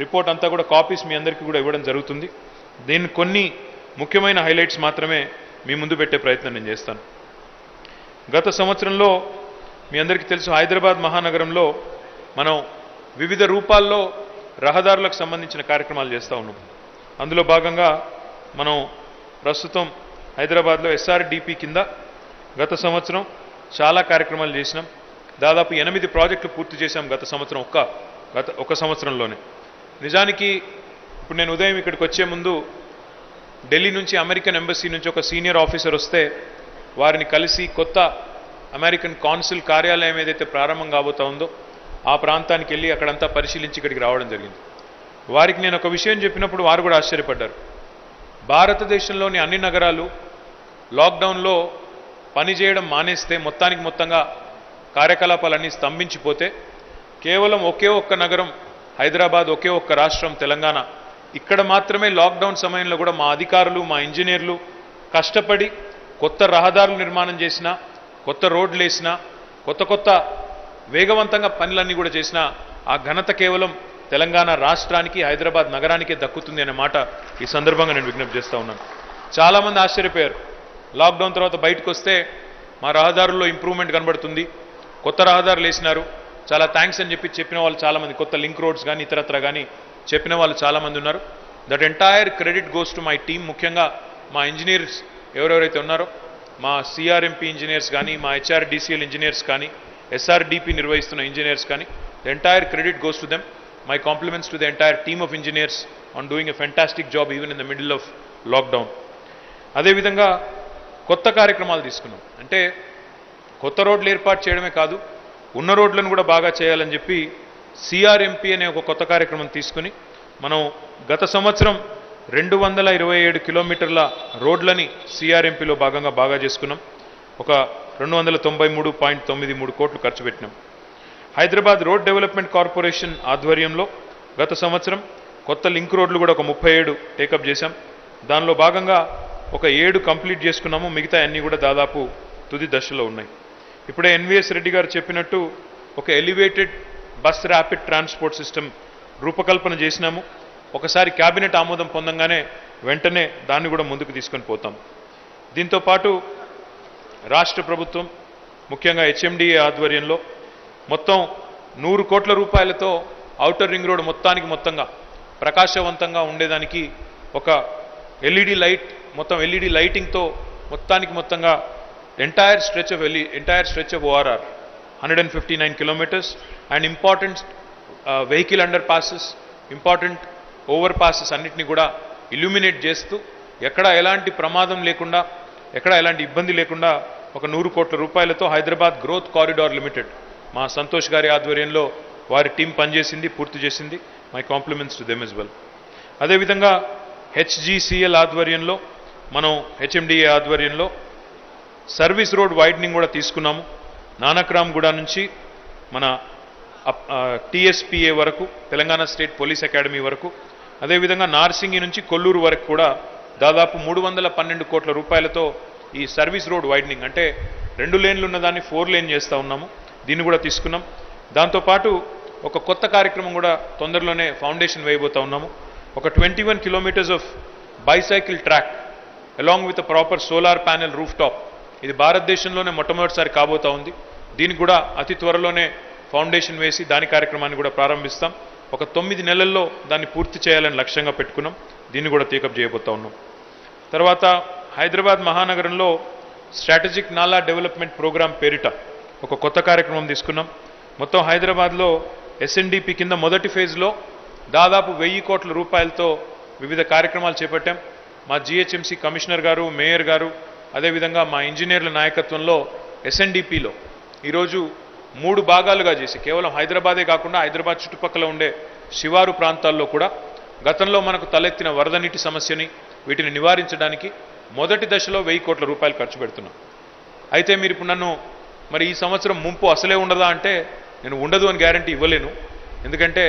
రిపోర్ట్ అంతా కూడా కాపీస్ మీ అందరికీ కూడా ఇవ్వడం జరుగుతుంది. దీన్ని కొన్ని ముఖ్యమైన హైలైట్స్ మాత్రమే మీ ముందు పెట్టే ప్రయత్నం నేను చేస్తాను. గత సంవత్సరంలో మీ అందరికీ తెలుసు, హైదరాబాద్ మహానగరంలో మనం వివిధ రూపాల్లో రహదారులకు సంబంధించిన కార్యక్రమాలు చేస్తూ ఉన్నాం. అందులో భాగంగా మనం ప్రస్తుతం హైదరాబాద్లో SRDP కింద గత సంవత్సరం చాలా కార్యక్రమాలు చేసినాం. దాదాపు 8 ప్రాజెక్టులు పూర్తి చేశాం గత సంవత్సరం, ఒక సంవత్సరంలోనే. నిజానికి ఇప్పుడు నేను ఉదయం ఇక్కడికి వచ్చే ముందు ఢిల్లీ నుంచి, అమెరికన్ ఎంబసీ నుంచి ఒక సీనియర్ ఆఫీసర్ వస్తే వారిని కలిసి కొత్త అమెరికన్ కాన్సుల్ కార్యాలయం ఏదైతే ప్రారంభం కాబోతా ఉందో ఆ ప్రాంతానికి వెళ్ళి అక్కడంతా పరిశీలించి ఇక్కడికి రావడం జరిగింది. వారికి నేను ఒక విషయం చెప్పినప్పుడు వారు కూడా ఆశ్చర్యపడ్డారు. భారతదేశంలోని అన్ని నగరాలు లాక్డౌన్లో పనిచేయడం మానేస్తే మొత్తంగా కార్యకలాపాలన్నీ స్తంభించిపోతే కేవలం ఒకే ఒక్క నగరం హైదరాబాద్, ఒకే ఒక్క రాష్ట్రం తెలంగాణ, ఇక్కడ మాత్రమే లాక్డౌన్ సమయంలో కూడా మా అధికారులు, మా ఇంజనీర్లు కష్టపడి కొత్త రహదారులు నిర్మాణం చేసినా, కొత్త రోడ్లు వేసినా, కొత్త వేగవంతంగా పనులన్నీ కూడా చేసినా ఆ ఘనత కేవలం తెలంగాణ రాష్ట్రానికి, హైదరాబాద్ నగరానికే దక్కుతుంది అనే మాట ఈ సందర్భంగా నేను విజ్ఞప్తి చేస్తూ ఉన్నాను. చాలామంది ఆశ్చర్యపోయారు. లాక్డౌన్ తర్వాత బయటకు వస్తే మా రహదారుల్లో ఇంప్రూవ్మెంట్ కనబడుతుంది, కొత్త రహదారులు వేసినారు, చాలా థ్యాంక్స్ అని చెప్పిన వాళ్ళు చాలామంది, కొత్త లింక్ రోడ్స్ కానీ ఇతరత్ర కానీ చెప్పిన వాళ్ళు చాలామంది ఉన్నారు. That entire credit goes to my team. ముఖ్యంగా మా ఇంజనీర్స్ ఎవరెవరైతే ఉన్నారో, మా సిఆర్ఎంపీ ఇంజనీర్స్ కానీ, మా హెచ్ఆర్డిసిఎల్ ఇంజనీర్స్ కానీ, ఎస్ఆర్డిపి నిర్వహిస్తున్న ఇంజనీర్స్ కానీ, the entire credit goes to them. My compliments to the entire team of engineers on doing a fantastic job even in the middle of lockdown. అదేవిధంగా కొత్త కార్యక్రమాలు తీసుకున్నాం. అంటే కొత్త రోడ్లు ఏర్పాటు చేయడమే కాదు, ఉన్న రోడ్లను కూడా బాగా చేయాలని చెప్పి సిఆర్ఎంపీ అనే ఒక కొత్త కార్యక్రమం తీసుకుని మనం గత సంవత్సరం 227 కిలోమీటర్ల రోడ్లని సిఆర్ఎంపీలో భాగంగా బాగా చేసుకున్నాం. ఒక 293.93 కోట్లు ఖర్చు పెట్టినాం. హైదరాబాద్ రోడ్ డెవలప్మెంట్ కార్పొరేషన్ ఆధ్వర్యంలో గత సంవత్సరం కొత్త లింక్ రోడ్లు కూడా ఒక 37 టేకప్ చేశాం. దానిలో భాగంగా ఒక 7 కంప్లీట్ చేసుకున్నాము, మిగతా అన్నీ కూడా దాదాపు తుది దశలో ఉన్నాయి. ఇప్పుడే ఎన్విఎస్ రెడ్డి గారు చెప్పినట్టు ఒక elevated bus rapid transport system రూపకల్పన చేసినాము. ఒకసారి క్యాబినెట్ ఆమోదం పొందంగానే వెంటనే దాన్ని కూడా ముందుకు తీసుకొని పోతాం. దీంతోపాటు రాష్ట్ర ప్రభుత్వం ముఖ్యంగా హెచ్ఎండిఏ ఆధ్వర్యంలో మొత్తం 100 కోట్ల రూపాయలతో ఔటర్ రింగ్ రోడ్ మొత్తంగా ప్రకాశవంతంగా ఉండేదానికి ఒక ఎల్ఈడి లైట్, మొత్తం ఎల్ఈడి లైటింగ్తో మొత్తంగా entire stretch of ORR 159 kilometers and important vehicle under passes, important over passes అన్నిటినీ కూడా ఇల్యూమినేట్ చేస్తూ ఎక్కడ ఎలాంటి ప్రమాదం లేకుండా, ఎక్కడ ఎలాంటి ఇబ్బంది లేకుండా ఒక 100 కోట్ల రూపాయలతో హైదరాబాద్ గ్రోత్ కారిడార్ లిమిటెడ్ మా సంతోష్ గారి ఆధ్వర్యంలో వారి టీం పనిచేసింది, పూర్తి చేసింది. My compliments to them as well. అదేవిధంగా HCGL ఆధ్వర్యంలో, మనం హెచ్ఎండిఏ ఆధ్వర్యంలో సర్వీస్ రోడ్ వైడనింగ్ కూడా తీసుకున్నాము. నానక్రామ్గూడ నుంచి మన TSPA వరకు, తెలంగాణ స్టేట్ పోలీస్ అకాడమీ వరకు, అదేవిధంగా నార్సింగి నుంచి కొల్లూరు వరకు కూడా దాదాపు 312 కోట్ల రూపాయలతో ఈ సర్వీస్ రోడ్ వైడనింగ్, అంటే 2 లేన్లు ఉన్నదాన్ని 4 లేన్ చేస్తూ ఉన్నాము, దీన్ని కూడా తీసుకున్నాం. దాంతోపాటు ఒక కొత్త కార్యక్రమం కూడా తొందరలోనే ఫౌండేషన్ వేయబోతూ ఉన్నాము. ఒక 21 kilometers of bicycle track along with proper solar panel roof top. ఇది భారతదేశంలోనే మొట్టమొదటిసారి కాబోతా ఉంది. దీనికి కూడా అతి త్వరలోనే ఫౌండేషన్ వేసి దాని కార్యక్రమాన్ని కూడా ప్రారంభిస్తాం. ఒక 9 నెలల్లో దాన్ని పూర్తి చేయాలని లక్ష్యంగా పెట్టుకున్నాం. దీన్ని కూడా టేకప్ చేయబోతా ఉన్నాం. తర్వాత హైదరాబాద్ మహానగరంలో స్ట్రాటజిక్ నాలా డెవలప్మెంట్ ప్రోగ్రామ్ పేరిట ఒక కొత్త కార్యక్రమం తీసుకున్నాం. మొత్తం హైదరాబాద్లో SNDP కింద మొదటి ఫేజ్లో దాదాపు 1000 కోట్ల రూపాయలతో వివిధ కార్యక్రమాలు చేపట్టాం. మా GHMC కమిషనర్ గారు, మేయర్ గారు, అదేవిధంగా మా ఇంజనీర్ల నాయకత్వంలో SNDPలో ఈరోజు 3 భాగాలుగా చేసి కేవలం హైదరాబాదే కాకుండా హైదరాబాద్ చుట్టుపక్కల ఉండే శివారు ప్రాంతాల్లో కూడా గతంలో మనకు తలెత్తిన వరద నీటి సమస్యని, వీటిని నివారించడానికి మొదటి దశలో 1000 కోట్ల రూపాయలు ఖర్చు పెడుతున్నాం. అయితే మీరు ఇప్పుడు నన్ను మరి ఈ సంవత్సరం ముంపు అసలే ఉండదా అంటే నేను ఉండదు అని గ్యారంటీ ఇవ్వలేను. ఎందుకంటే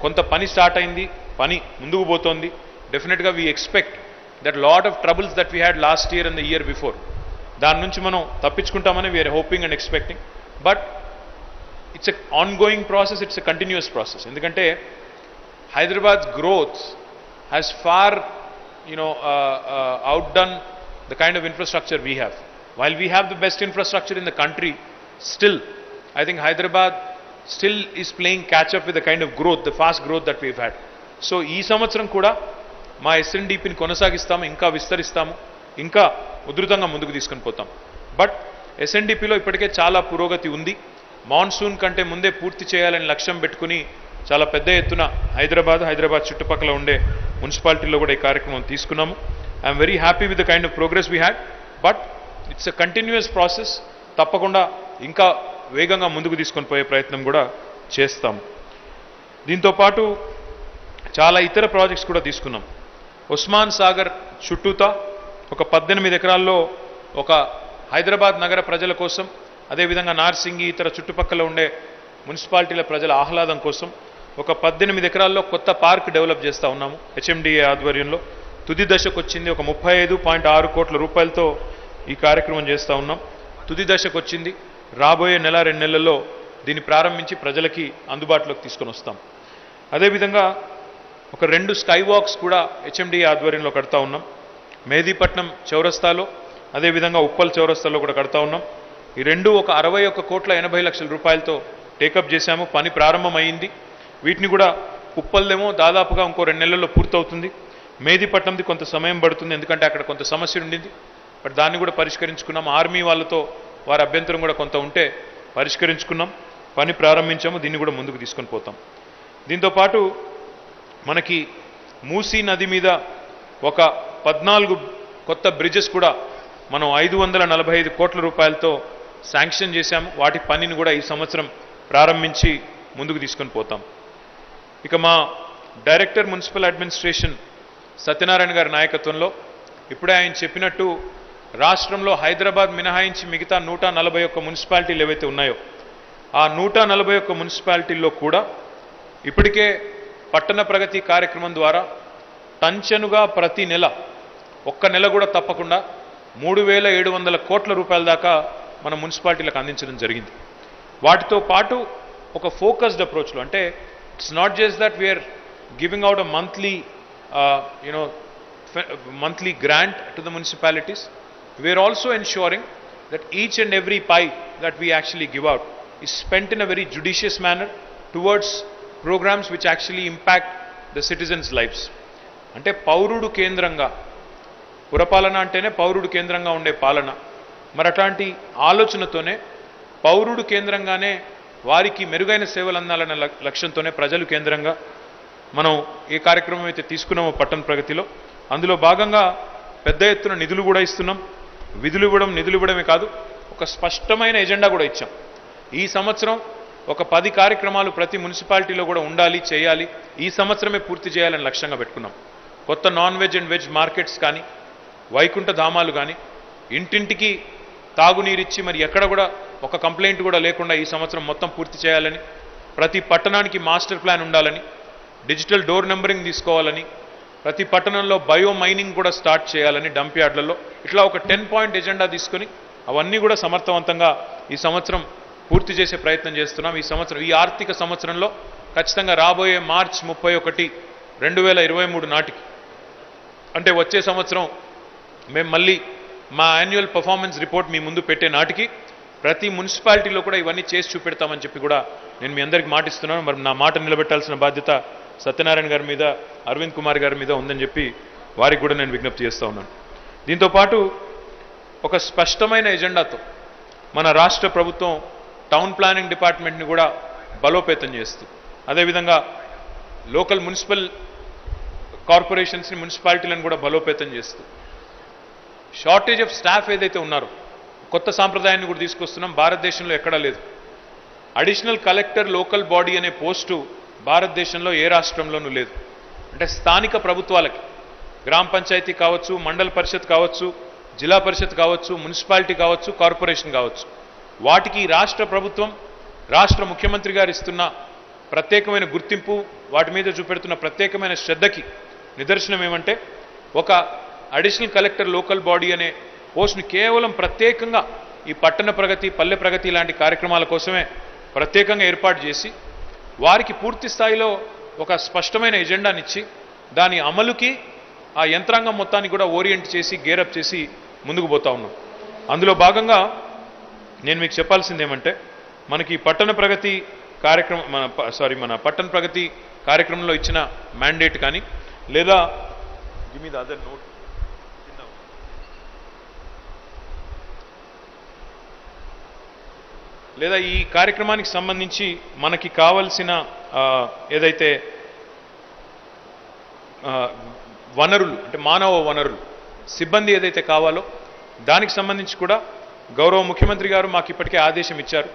కొంత పని స్టార్ట్ అయింది, పని ముందుకు పోతోంది. డెఫినెట్గా we expect that lot of troubles that we had last year and the year before, దాని నుంచి మనం తప్పించుకుంటామని we are hoping and expecting. But it's a ongoing process, it's a continuous process. ఎందుకంటే Hyderabad growth has far outdone the kind of infrastructure we have. While we have the best infrastructure in the country, still I think Hyderabad still is playing catch up with the kind of growth, the fast growth that we've had. So ee samvatsaram kuda మా SNDPని కొనసాగిస్తాము, ఇంకా విస్తరిస్తాము, ఇంకా ఉధృతంగా ముందుకు తీసుకొని పోతాం. But SNDPలో ఇప్పటికే చాలా పురోగతి ఉంది. మాన్సూన్ కంటే ముందే పూర్తి చేయాలని లక్ష్యం పెట్టుకుని చాలా పెద్ద ఎత్తున హైదరాబాద్ చుట్టుపక్కల ఉండే మున్సిపాలిటీలో కూడా ఈ కార్యక్రమం తీసుకున్నాము. I'm very happy with the kind of progress we had. But it's a continuous process. తప్పకుండా ఇంకా వేగంగా ముందుకు తీసుకొని పోయే ప్రయత్నం కూడా చేస్తాం. దీంతోపాటు చాలా ఇతర ప్రాజెక్ట్స్ కూడా తీసుకున్నాం. ఉస్మాన్ సాగర్ చుట్టూతా ఒక 18 ఎకరాల్లో ఒక హైదరాబాద్ నగర ప్రజల కోసం, అదేవిధంగా నార్సింగి ఇతర చుట్టుపక్కల ఉండే మున్సిపాలిటీల ప్రజల ఆహ్లాదం కోసం ఒక 18 ఎకరాల్లో కొత్త పార్క్ డెవలప్ చేస్తూ ఉన్నాము HMDA ఆధ్వర్యంలో. తుది దశకు వచ్చింది. ఒక 35.6 కోట్ల రూపాయలతో ఈ కార్యక్రమం చేస్తూ ఉన్నాం. తుది దశకు వచ్చింది. రాబోయే నెల 2 నెలల్లో దీన్ని ప్రారంభించి ప్రజలకి అందుబాటులోకి తీసుకొని వస్తాం. అదేవిధంగా ఒక 2 స్కై వాక్స్ కూడా HMDA ఆధ్వర్యంలో కడతా ఉన్నాం. మెహదీపట్నం చౌరస్తాలో, అదేవిధంగా ఉప్పల్ చౌరస్తాలో కూడా కడతా ఉన్నాం. ఈ 2 ఒక 61 కోట్ల 80 లక్షల రూపాయలతో టేకప్ చేశాము. పని ప్రారంభమైంది. వీటిని కూడా ఉప్పల్దేమో దాదాపుగా ఇంకో 2 నెలల్లో పూర్తవుతుంది. మెహదీపట్నంది కొంత సమయం పడుతుంది, ఎందుకంటే అక్కడ కొంత సమస్య ఉండింది. బట్ దాన్ని కూడా పరిష్కరించుకున్నాం. ఆర్మీ వాళ్ళతో వారి అభ్యంతరం కూడా కొంత ఉంటే పరిష్కరించుకున్నాం. పని ప్రారంభించాము. దీన్ని కూడా ముందుకు తీసుకొని పోతాం. దీంతోపాటు మనకి మూసీ నది మీద ఒక 14 కొత్త బ్రిడ్జెస్ కూడా మనం 545 కోట్ల రూపాయలతో శాంక్షన్ చేశాము. వాటి పనిని కూడా ఈ సంవత్సరం ప్రారంభించి ముందుకు తీసుకొని పోతాం. ఇక మా డైరెక్టర్ మున్సిపల్ అడ్మినిస్ట్రేషన్ సత్యనారాయణ గారి నాయకత్వంలో ఇప్పుడే ఆయన చెప్పినట్టు రాష్ట్రంలో హైదరాబాద్ మినహాయించి మిగతా 141 మున్సిపాలిటీలు ఏవైతే ఉన్నాయో ఆ 141 మున్సిపాలిటీల్లో కూడా ఇప్పటికే పట్టణ ప్రగతి కార్యక్రమం ద్వారా టంచనుగా ప్రతి నెల ఒక్క నెల కూడా తప్పకుండా 3,700 కోట్ల రూపాయల దాకా మన మున్సిపాలిటీలకు అందించడం జరిగింది. వాటితో పాటు ఒక ఫోకస్డ్ అప్రోచ్లో, అంటే it's not just that we are giving out a monthly grant to the municipalities. We are also ensuring that each and every pie that we actually give out is spent in a very judicious manner towards programs which actually impact the citizens' lives. అంటే పౌరుడు కేంద్రంగా, పురపాలన అంటేనే పౌరుడు కేంద్రంగా ఉండే పాలన. మరి అట్లాంటి ఆలోచనతోనే పౌరుడు కేంద్రంగానే వారికి మెరుగైన సేవలు అందాలన్న లక్ష్యంతోనే ప్రజలు కేంద్రంగా మనం ఏ కార్యక్రమం అయితే తీసుకున్నామో పట్టణ ప్రగతిలో అందులో భాగంగా పెద్ద ఎత్తున నిధులు కూడా ఇస్తున్నాం. నిధులు ఇవ్వడమే కాదు, ఒక స్పష్టమైన ఎజెండా కూడా ఇచ్చాం. ఈ సంవత్సరం ఒక 10 కార్యక్రమాలు ప్రతి మున్సిపాలిటీలో కూడా ఉండాలి, చేయాలి, ఈ సంవత్సరమే పూర్తి చేయాలని లక్ష్యంగా పెట్టుకున్నాం. కొత్త non veg and veg markets కానీ, వైకుంఠ ధామాలు కానీ, ఇంటింటికి తాగునీరిచ్చి మరి ఎక్కడ కూడా ఒక కంప్లైంట్ కూడా లేకుండా ఈ సంవత్సరం మొత్తం పూర్తి చేయాలని, ప్రతి పట్టణానికి మాస్టర్ ప్లాన్ ఉండాలని, డిజిటల్ డోర్ నెంబరింగ్ తీసుకోవాలని, ప్రతి పట్టణంలో బయో మైనింగ్ కూడా స్టార్ట్ చేయాలని డంప్ యార్డ్లలో, ఇట్లా ఒక 10 పాయింట్ ఎజెండా తీసుకొని అవన్నీ కూడా సమర్థవంతంగా ఈ సంవత్సరం పూర్తి చేసే ప్రయత్నం చేస్తున్నాం. ఈ ఆర్థిక సంవత్సరంలో ఖచ్చితంగా రాబోయే మార్చ్ 31, 2023 నాటికి, అంటే వచ్చే సంవత్సరం మేము మళ్ళీ మా యాన్యువల్ పర్ఫార్మెన్స్ రిపోర్ట్ మీ ముందు పెట్టే నాటికి ప్రతి మున్సిపాలిటీలో కూడా ఇవన్నీ చేసి చూపెడతామని చెప్పి కూడా నేను మీ అందరికీ మాటిస్తున్నాను. మరి నా మాట నిలబెట్టాల్సిన బాధ్యత సత్యనారాయణ గారి మీద, అరవింద్ కుమార్ గారి మీద ఉందని చెప్పి వారికి కూడా నేను విజ్ఞప్తి చేస్తూ ఉన్నాను. దీంతోపాటు ఒక స్పష్టమైన ఎజెండాతో మన రాష్ట్ర ప్రభుత్వం టౌన్ ప్లానింగ్ డిపార్ట్మెంట్ని కూడా బలోపేతం చేస్తూ, అదేవిధంగా లోకల్ మున్సిపల్ కార్పొరేషన్స్ని, మున్సిపాలిటీలను కూడా బలోపేతం చేస్తూ, షార్టేజ్ ఆఫ్ స్టాఫ్ ఏదైతే ఉన్నారో కొత్త సాంప్రదాయాన్ని కూడా తీసుకొస్తున్నాం. భారతదేశంలో ఎక్కడా లేదు. అడిషనల్ కలెక్టర్ లోకల్ బాడీ అనే పోస్టు భారతదేశంలో ఏ రాష్ట్రంలోనూ లేదు. అంటే స్థానిక ప్రభుత్వాలకి, గ్రామ పంచాయతీ కావచ్చు, మండల పరిషత్ కావచ్చు, జిల్లా పరిషత్ కావచ్చు, మున్సిపాలిటీ కావచ్చు, కార్పొరేషన్ కావచ్చు, వాటికి రాష్ట్ర ప్రభుత్వం, రాష్ట్ర ముఖ్యమంత్రి గారు ఇస్తున్న ప్రత్యేకమైన గుర్తింపు, వాటి మీద చూపెడుతున్న ప్రత్యేకమైన శ్రద్ధకి నిదర్శనం ఏమంటే, ఒక అడిషనల్ కలెక్టర్ లోకల్ బాడీ అనే పోస్ట్ని కేవలం ప్రత్యేకంగా ఈ పట్టణ ప్రగతి, పల్లె ప్రగతి లాంటి కార్యక్రమాల కోసమే ప్రత్యేకంగా ఏర్పాటు చేసి వారికి పూర్తి స్థాయిలో ఒక స్పష్టమైన ఎజెండానిచ్చి దాని అమలుకి ఆ యంత్రాంగం మొత్తాన్ని కూడా ఓరియంట్ చేసి, గేరప్ చేసి ముందుకు పోతా ఉన్నాం. అందులో భాగంగా నేను మీకు చెప్పాల్సింది ఏమంటే, మనకి పట్టణ ప్రగతి కార్యక్రమం, మన పట్టణ ప్రగతి కార్యక్రమంలో ఇచ్చిన మ్యాండేట్ కానీ, లేదా మీద అదర్ నోట్ లేదా ఈ కార్యక్రమానికి సంబంధించి మనకి కావలసిన ఏదైతే వనరులు, అంటే మానవ వనరులు, సిబ్బంది ఏదైతే కావాలో దానికి సంబంధించి కూడా గౌరవ ముఖ్యమంత్రి గారు మాకు ఇప్పటికే ఆదేశం ఇచ్చారు.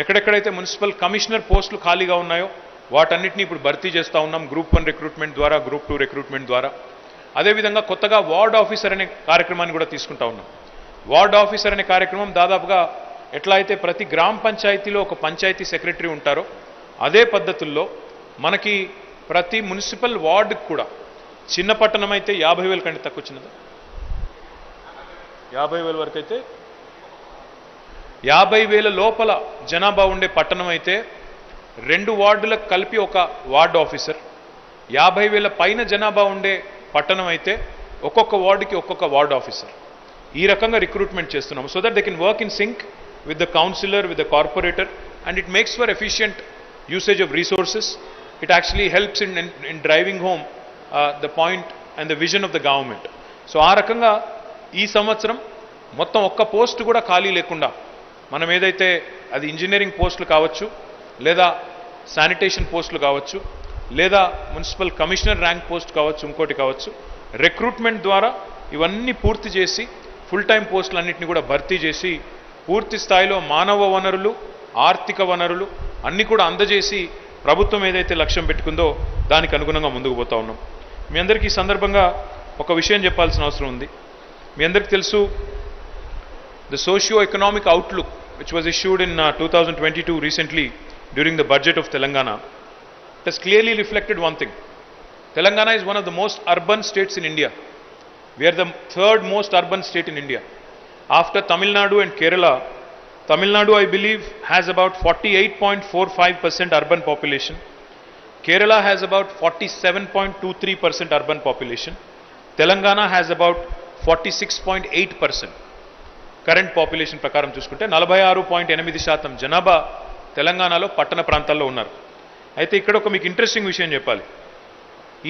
ఎక్కడెక్కడైతే మున్సిపల్ కమిషనర్ పోస్టులు ఖాళీగా ఉన్నాయో వాటన్నిటిని ఇప్పుడు భర్తీ చేస్తూ ఉన్నాం. గ్రూప్ 1 రిక్రూట్మెంట్ ద్వారా, గ్రూప్ 2 రిక్రూట్మెంట్ ద్వారా. అదేవిధంగా కొత్తగా వార్డ్ ఆఫీసర్ అనే కార్యక్రమాన్ని కూడా తీసుకుంటా ఉన్నాం. వార్డ్ ఆఫీసర్ అనే కార్యక్రమం దాదాపుగా ఎట్లా అయితే ప్రతి గ్రామ పంచాయతీలో ఒక పంచాయతీ సెక్రటరీ ఉంటారో అదే పద్ధతుల్లో మనకి ప్రతి మున్సిపల్ వార్డుకి కూడా, చిన్న పట్టణం అయితే 50,000 కంటే తక్కువ, చిన్నదా 50,000 వరకు అయితే, 50,000 లోపల జనాభా ఉండే పట్టణం అయితే 2 వార్డులకు కలిపి ఒక వార్డ్ ఆఫీసర్, 50,000 పైన జనాభా ఉండే పట్టణం అయితే ఒక్కొక్క వార్డుకి ఒక్కొక్క వార్డ్ ఆఫీసర్. ఈ రకంగా రిక్రూట్మెంట్ చేస్తున్నాము. So that they can work in sync with the councillor, with the corporator, and it makes for efficient usage of resources. It actually helps in driving home the point and the vision of the government. So ఆ రకంగా ఈ సంవత్సరం మొత్తం ఒక్క post కూడా ఖాళీ లేకుండా మనం ఏదైతే అది ఇంజనీరింగ్ పోస్టులు కావచ్చు, లేదా శానిటేషన్ పోస్టులు కావచ్చు, లేదా మున్సిపల్ కమిషనర్ ర్యాంక్ పోస్ట్ కావచ్చు, ఇంకోటి కావచ్చు, రిక్రూట్మెంట్ ద్వారా ఇవన్నీ పూర్తి చేసి ఫుల్ టైం పోస్టులన్నింటినీ కూడా భర్తీ చేసి పూర్తి స్థాయిలో మానవ వనరులు, ఆర్థిక వనరులు అన్నీ కూడా అందజేసి ప్రభుత్వం ఏదైతే లక్ష్యం పెట్టుకుందో దానికి అనుగుణంగా ముందుకు పోతా ఉన్నాం. మీ అందరికీ ఈ సందర్భంగా ఒక విషయం చెప్పాల్సిన అవసరం ఉంది. మీ అందరికీ తెలుసు, the socio economic outlook which was issued in 2022 recently during the budget of Telangana, it has clearly reflected one thing. Telangana is one of the most urban states in India. We are the 3rd most urban state in India. After Tamil Nadu and Kerala, Tamil Nadu, I believe, has about 48.45% urban population. Kerala has about 47.23% urban population. Telangana has about 46.8%. Current population ప్రకారం చూసుకుంటే 46.8% జనాభా తెలంగాణలో పట్టణ ప్రాంతాల్లో ఉన్నారు. అయితే ఇక్కడ ఒక మీకు ఇంట్రెస్టింగ్ విషయం చెప్పాలి.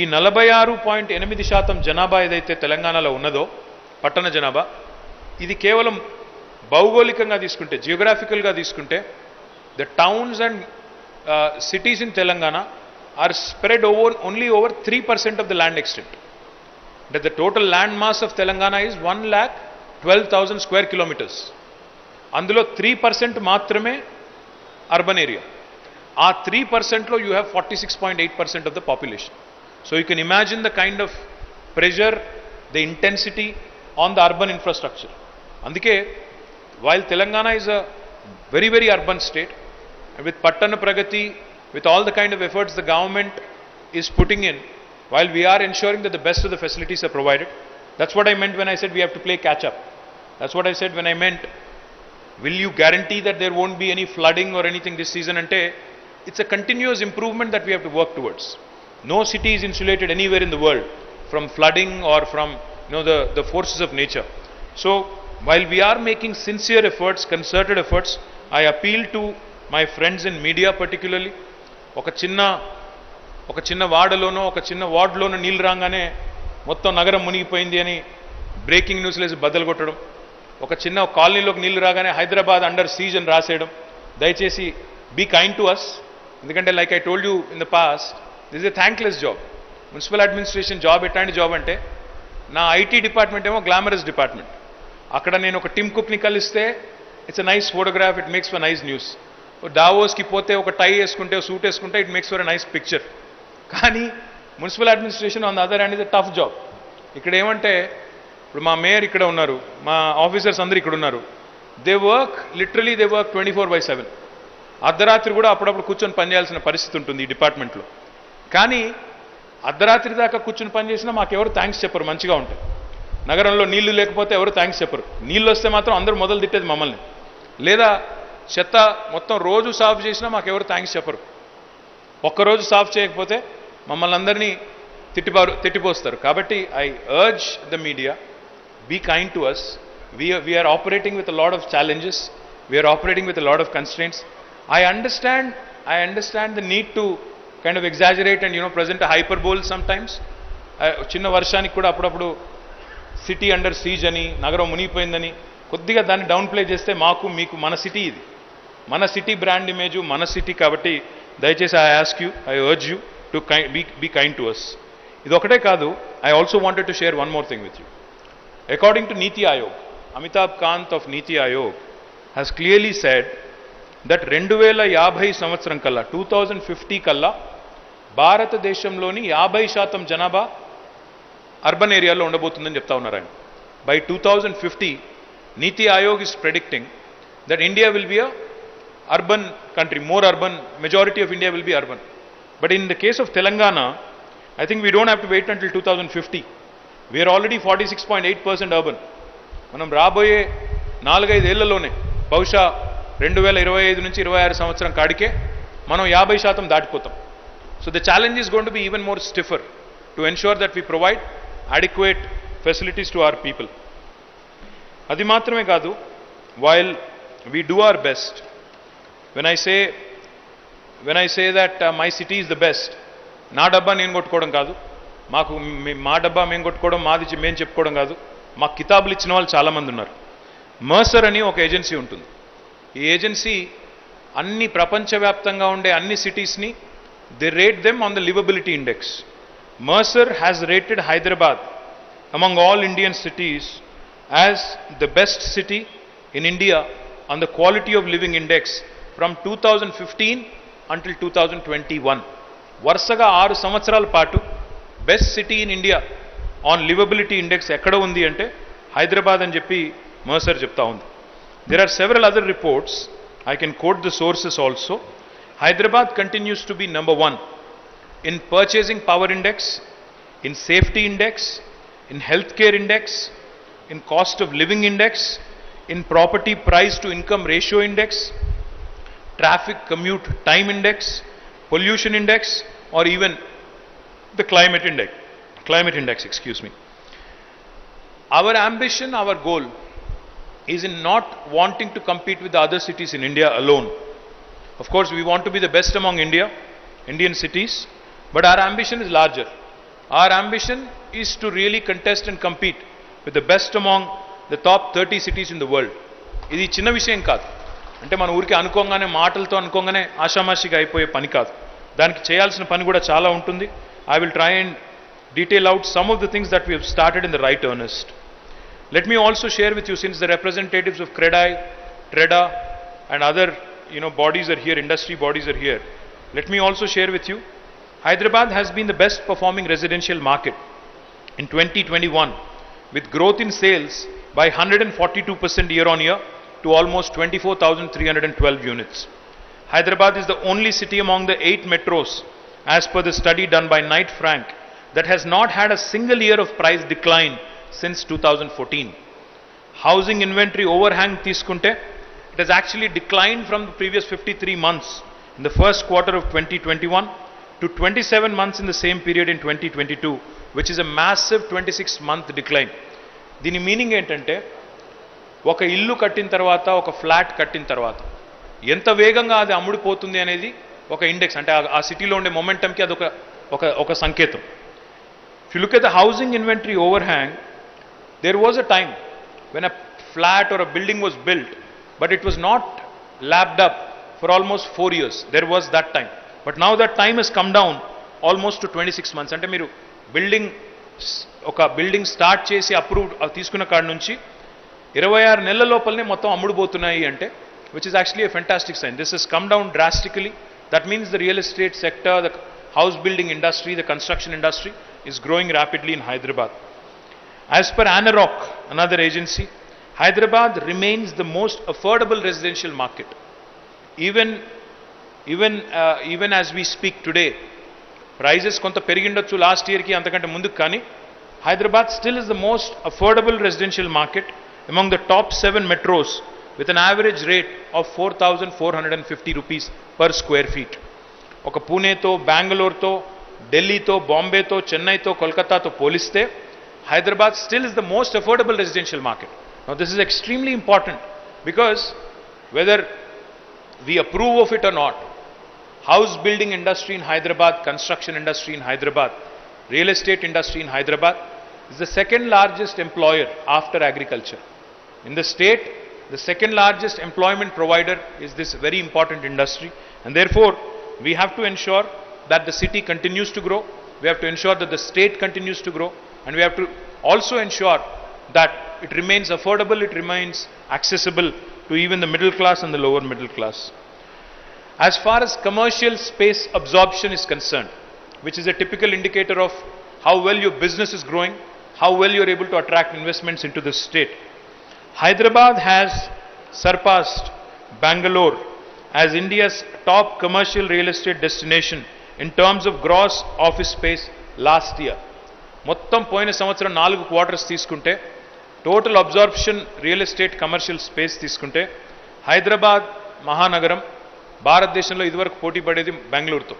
ఈ 46.8% జనాభా ఏదైతే తెలంగాణలో ఉన్నదో పట్టణ జనాభా, ఇది కేవలం భౌగోళికంగా తీసుకుంటే, జియోగ్రాఫికల్గా తీసుకుంటే, the towns and cities in Telangana are spread only over 3% of the land extent. అంటే the total land mass of Telangana is 1,12,000 square kilometers. అందులో 3% మాత్రమే అర్బన్ ఏరియా. ఆ 3%లో you have 46.8% of the population. So you can imagine the kind of pressure, the intensity on the urban infrastructure. అందుకే while Telangana is a very, very urban state, with Pattana Pragati, with all the kind of efforts the government is putting in, while we are ensuring that the best of the facilities are provided, that's what I meant when I said we have to play catch up. That's what I said when I meant, will you guarantee that there won't be any flooding or anything this season? Ante, it's a continuous improvement that we have to work towards. No city is insulated anywhere in the world from flooding or from the forces of nature. So while we are making sincere efforts, concerted efforts, I appeal to my friends in media particularly. ఒక చిన్న వార్డులోనో ఒక చిన్న వార్డులోనో నీళ్ళు రాగానే మొత్తం నగరం మునిగిపోయింది అని బ్రేకింగ్ న్యూస్ లేసి బద్దలు కొట్టడం, ఒక చిన్న కాలనీలోకి నీళ్లు రాగానే హైదరాబాద్ అండర్ సీజ్ అని రాసేయడం. దయచేసి బీ కైండ్ టు అస్. ఎందుకంటే like I told you in the past, this is a thankless job. Municipal administration job ఎట్లాంటి జాబ్ అంటే, నా ఐటీ డిపార్ట్మెంట్ ఏమో గ్లామరస్ డిపార్ట్మెంట్. అక్కడ నేను ఒక టిమ్ కుక్ని కలిస్తే it's a nice photograph, it makes for nice news. డావోస్కి పోతే ఒక టై వేసుకుంటే, సూట్ వేసుకుంటే it makes for a nice picture. కానీ municipal administration on the other hand is a tough job. ఇక్కడ ఏమంటే, ఇప్పుడు మా మేయర్ ఇక్కడ ఉన్నారు, మా ఆఫీసర్స్ అందరూ ఇక్కడ ఉన్నారు. They work 24/7. అర్ధరాత్రి కూడా అప్పుడప్పుడు కూర్చొని పనిచేయాల్సిన పరిస్థితి ఉంటుంది ఈ డిపార్ట్మెంట్లో. కానీ అర్ధరాత్రి దాకా కూర్చొని పనిచేసినా మాకెవరు థ్యాంక్స్ చెప్పరు. మంచిగా ఉంటాయి. నగరంలో నీళ్లు లేకపోతే ఎవరు థ్యాంక్స్ చెప్పరు. నీళ్ళు వస్తే మాత్రం అందరూ మొదలు తిట్టేది మమ్మల్ని. లేదా చెత్త మొత్తం రోజు సాఫ్ చేసినా మాకెవరు థ్యాంక్స్ చెప్పరు. ఒక్కరోజు సాఫ్ చేయకపోతే మమ్మల్ని అందరినీ తిట్టిపోస్తారు. కాబట్టి I urge the media, be kind to us. We are operating with a lot of challenges. We are operating with a lot of constraints. I understand the need to kind of exaggerate and present a hyperbole sometimes. చిన్న వర్షానికి కూడా అప్పుడప్పుడు city under seize అని, నగరం మునిగిపోయిందని కొద్దిగా దాన్ని down play చేస్తే మాకు మీకు మన సిటీ ఇది, మన సిటీ బ్రాండ్ ఇమేజ్ మన సిటీ. కాబట్టి దయచేసి I urge you to be kind to us. ఇది ఒకటే కాదు, I also wanted to share one more thing with you. According to Niti Aayog, Amitabh Kant of Niti Ayog has clearly said that 2050 సంవత్సరం కల్లా 2050 కల్లా భారతదేశంలోని 50% జనాభా అర్బన్ ఏరియాలో ఉండబోతుందని చెప్తా ఉన్నారు ఆయన. By 2050 NITI Aayog is predicting that India will be a urban country, more urban, majority of India will be urban. But in the case of Telangana, I think we don't have to wait until 2050. We are already 46.8% urban. మనం రాబోయే 4-5 ఏళ్లలోనే బహుశా 2025 నుంచి 26 సంవత్సరం కాడికే మనం 50% దాటిపోతాం. So the challenge is going to be even more stiffer to ensure that we provide adequate facilities to our people. అది మాత్రమే కాదు, while we do our best, when I say that my city is the best, నా డబ్బా నేను కొట్టుకోవడం కాదు, మా డబ్బా మేము కొట్టుకోవడం, మాది మేము చెప్పుకోవడం కాదు, మా కితాబులు ఇచ్చిన వాళ్ళు చాలామంది ఉన్నారు. మర్సర్ అని ఒక ఏజెన్సీ ఉంటుంది. ఈ ఏజెన్సీ అన్ని ప్రపంచవ్యాప్తంగా ఉండే అన్ని సిటీస్ని they rate them on the liveability index. Mercer has rated Hyderabad among all Indian cities as the best city in India on the quality of living index from 2015 until 2021. వరుసగా 6 సంవత్సరాల పాటు best city in India on liveability index ఎక్కడ ఉంది అంటే హైదరాబాద్ అని చెప్పి Mercer చెప్తా ఉంది. There are several other reports. I can quote the sources also. Hyderabad continues to be number 1 in purchasing power index, in safety index, in healthcare index, in cost of living index, in property price to income ratio index, traffic commute time index, pollution index, or even the climate index, excuse me. Our ambition, our goal is in not wanting to compete with the other cities in India alone. Of course, we want to be the best among Indian cities, but our ambition is larger. Our ambition is to really contest and compete with the best among the top 30 cities in the world. ఇది చిన్న విషయం కాదు. అంటే మన ఊరికి అనుకోగానే, మాటలతో అనుకోగానే ఆషామాషిగా అయిపోయే పని కాదు. దానికి చేయాల్సిన పని కూడా చాలా ఉంటుంది. I will try and detail out some of the things that we have started in the right earnest. Let me also share with you, since the representatives of CREDAI, TREDA and other bodies are here, industry bodies are here. Let me also share with you, Hyderabad has been the best performing residential market in 2021 with growth in sales by 142% year on year to almost 24,312 units. Hyderabad is the only city among the 8 metros, as per the study done by Knight Frank, that has not had a single year of price decline since 2014. Housing inventory overhang తీసుకుంటే, it has actually declined from the previous 53 months in the first quarter of 2021 to 27 months in the same period in 2022, which is a massive 26-month decline. దీని meaning ఏంటంటే, ఒక ఇల్లు కట్టిన తర్వాత, ఒక flat కట్టిన తర్వాత ఎంత వేగంగా అది అమ్ముడిపోతుంది అనేది ఒక ఇండెక్స్, అంటే ఆ సిటీలో ఉండే మొమెంటంకి అది ఒక సంకేతం. If you look at the housing inventory overhang, there was a time when a flat or a building was built, but it was not lapped up for almost 4 years. There was that time, but now that time has come down almost to 26 months. అంటే మీరు building start చేసి approve తీసుకున్న కాడ నుంచి 26 నెలల లోపలనే మొత్తం అమ్ముడుపోతున్నాయి అంటే, which is actually a fantastic sign. This has come down drastically. That means the real estate sector, the house building industry, the construction industry is growing rapidly in Hyderabad. As per ANAROC, another agency, Hyderabad remains the most affordable residential market. Even as we speak today, prices కొంత పెరిగిండొచ్చు last ఇయర్కి అంతకంటే ముందుకు, కానీ Hyderabad still is the most affordable residential market among the top 7 metros with an average rate of 4,450 rupees per square feet. ఒక పూణేతో, బెంగళూరుతో, ఢిల్లీతో, బాంబేతో, చెన్నైతో, కోల్కతాతో పోలిస్తే Hyderabad still is the most affordable residential market. Now this is extremely important because whether we approve of it or not, house building industry in Hyderabad, construction industry in Hyderabad, real estate industry in Hyderabad is the second largest employer after agriculture. In the state, the second largest employment provider is this very important industry, and therefore we have to ensure that the city continues to grow, we have to ensure that the state continues to grow, and we have to also ensure that it remains affordable, it remains accessible to even the middle class and the lower middle class. As far as commercial space absorption is concerned, which is a typical indicator of how well your business is growing, how well you're able to attract investments into the state, Hyderabad has surpassed Bangalore as India's top commercial real estate destination in terms of gross office space last year. మొత్తం పోయిన సంవత్సరం 4 quarters తీసుకుంటే total absorption real estate commercial space తీసుకుంటే హైదరాబాద్ మహానగరం భారతదేశంలో ఇదివరకు పోటీ పడేది బెంగళూరుతో.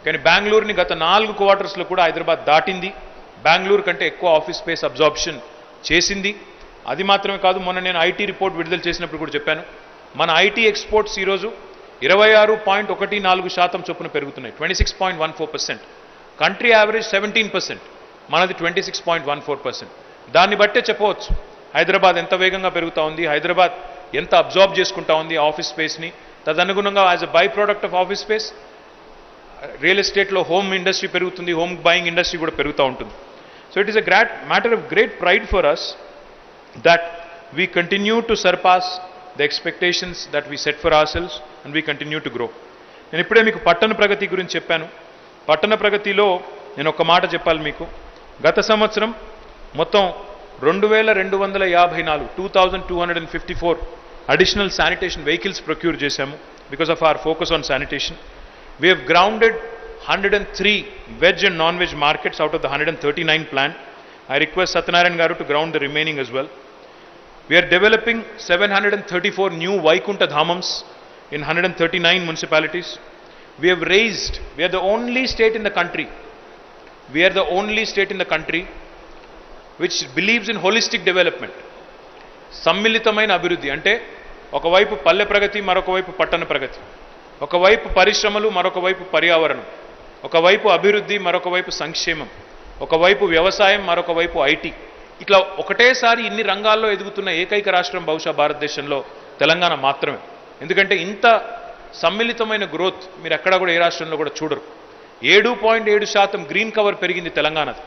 కానీ బెంగళూరుని గత 4 క్వార్టర్స్లో కూడా హైదరాబాద్ దాటింది. బెంగళూరు కంటే ఎక్కువ ఆఫీస్ స్పేస్ అబ్జార్ప్షన్ చేసింది. అది మాత్రమే కాదు, మొన్న నేను ఐటీ రిపోర్ట్ విడుదల చేసినప్పుడు కూడా చెప్పాను, మన ఐటీ ఎక్స్పోర్ట్స్ ఈరోజు 26.14% చొప్పున పెరుగుతున్నాయి, 26.14%. కంట్రీ యావరేజ్ 17%, మనది 26.14%. దాన్ని బట్టే చెప్పవచ్చు హైదరాబాద్ ఎంత వేగంగా పెరుగుతూ ఉంది, హైదరాబాద్ ఎంత అబ్జార్బ్ చేసుకుంటా ఉంది ఆఫీస్ స్పేస్ని. తదనుగుణంగా as a by product of office space real ఎస్టేట్లో హోమ్ ఇండస్ట్రీ పెరుగుతుంది, హోమ్ బయింగ్ ఇండస్ట్రీ కూడా పెరుగుతూ ఉంటుంది. So it is a matter of great pride for us that we continue to surpass the expectations that we set for ourselves and we continue to grow. నేను ఇప్పుడే మీకు పట్టణ ప్రగతి గురించి చెప్పాను. పట్టణ ప్రగతిలో నేను ఒక మాట చెప్పాలి మీకు. గత సంవత్సరం మొత్తం 2254 2254 అడిషనల్ శానిటేషన్ వెహికల్స్ ప్రొక్యూర్ చేశాము because of our focus on sanitation. We have grounded 103 veg and non veg markets out of the 139 planned. I request Satyanarayan Garu to ground the remaining as well. We are developing 734 new Vaikunta Dhamams in 139 municipalities. We are the only state in the country, which believes in holistic development. సమ్మిళితమైన అభివృద్ధి అంటే ఒకవైపు పల్లె ప్రగతి, మరొక వైపు పట్టణ ప్రగతి, ఒకవైపు పరిశ్రమలు, మరొక వైపు పర్యావరణం, ఒకవైపు అభివృద్ధి, మరొక వైపు సంక్షేమం, ఒకవైపు వ్యవసాయం, మరొక వైపు ఐటీ. ఇట్లా ఒకటేసారి ఇన్ని రంగాల్లో ఎదుగుతున్న ఏకైక రాష్ట్రం బహుశా భారతదేశంలో తెలంగాణ మాత్రమే. ఎందుకంటే ఇంత సమ్మిళితమైన గ్రోత్ మీరు ఎక్కడా కూడా ఏ రాష్ట్రంలో కూడా చూడరు. 7.7% గ్రీన్ కవర్ పెరిగింది తెలంగాణది.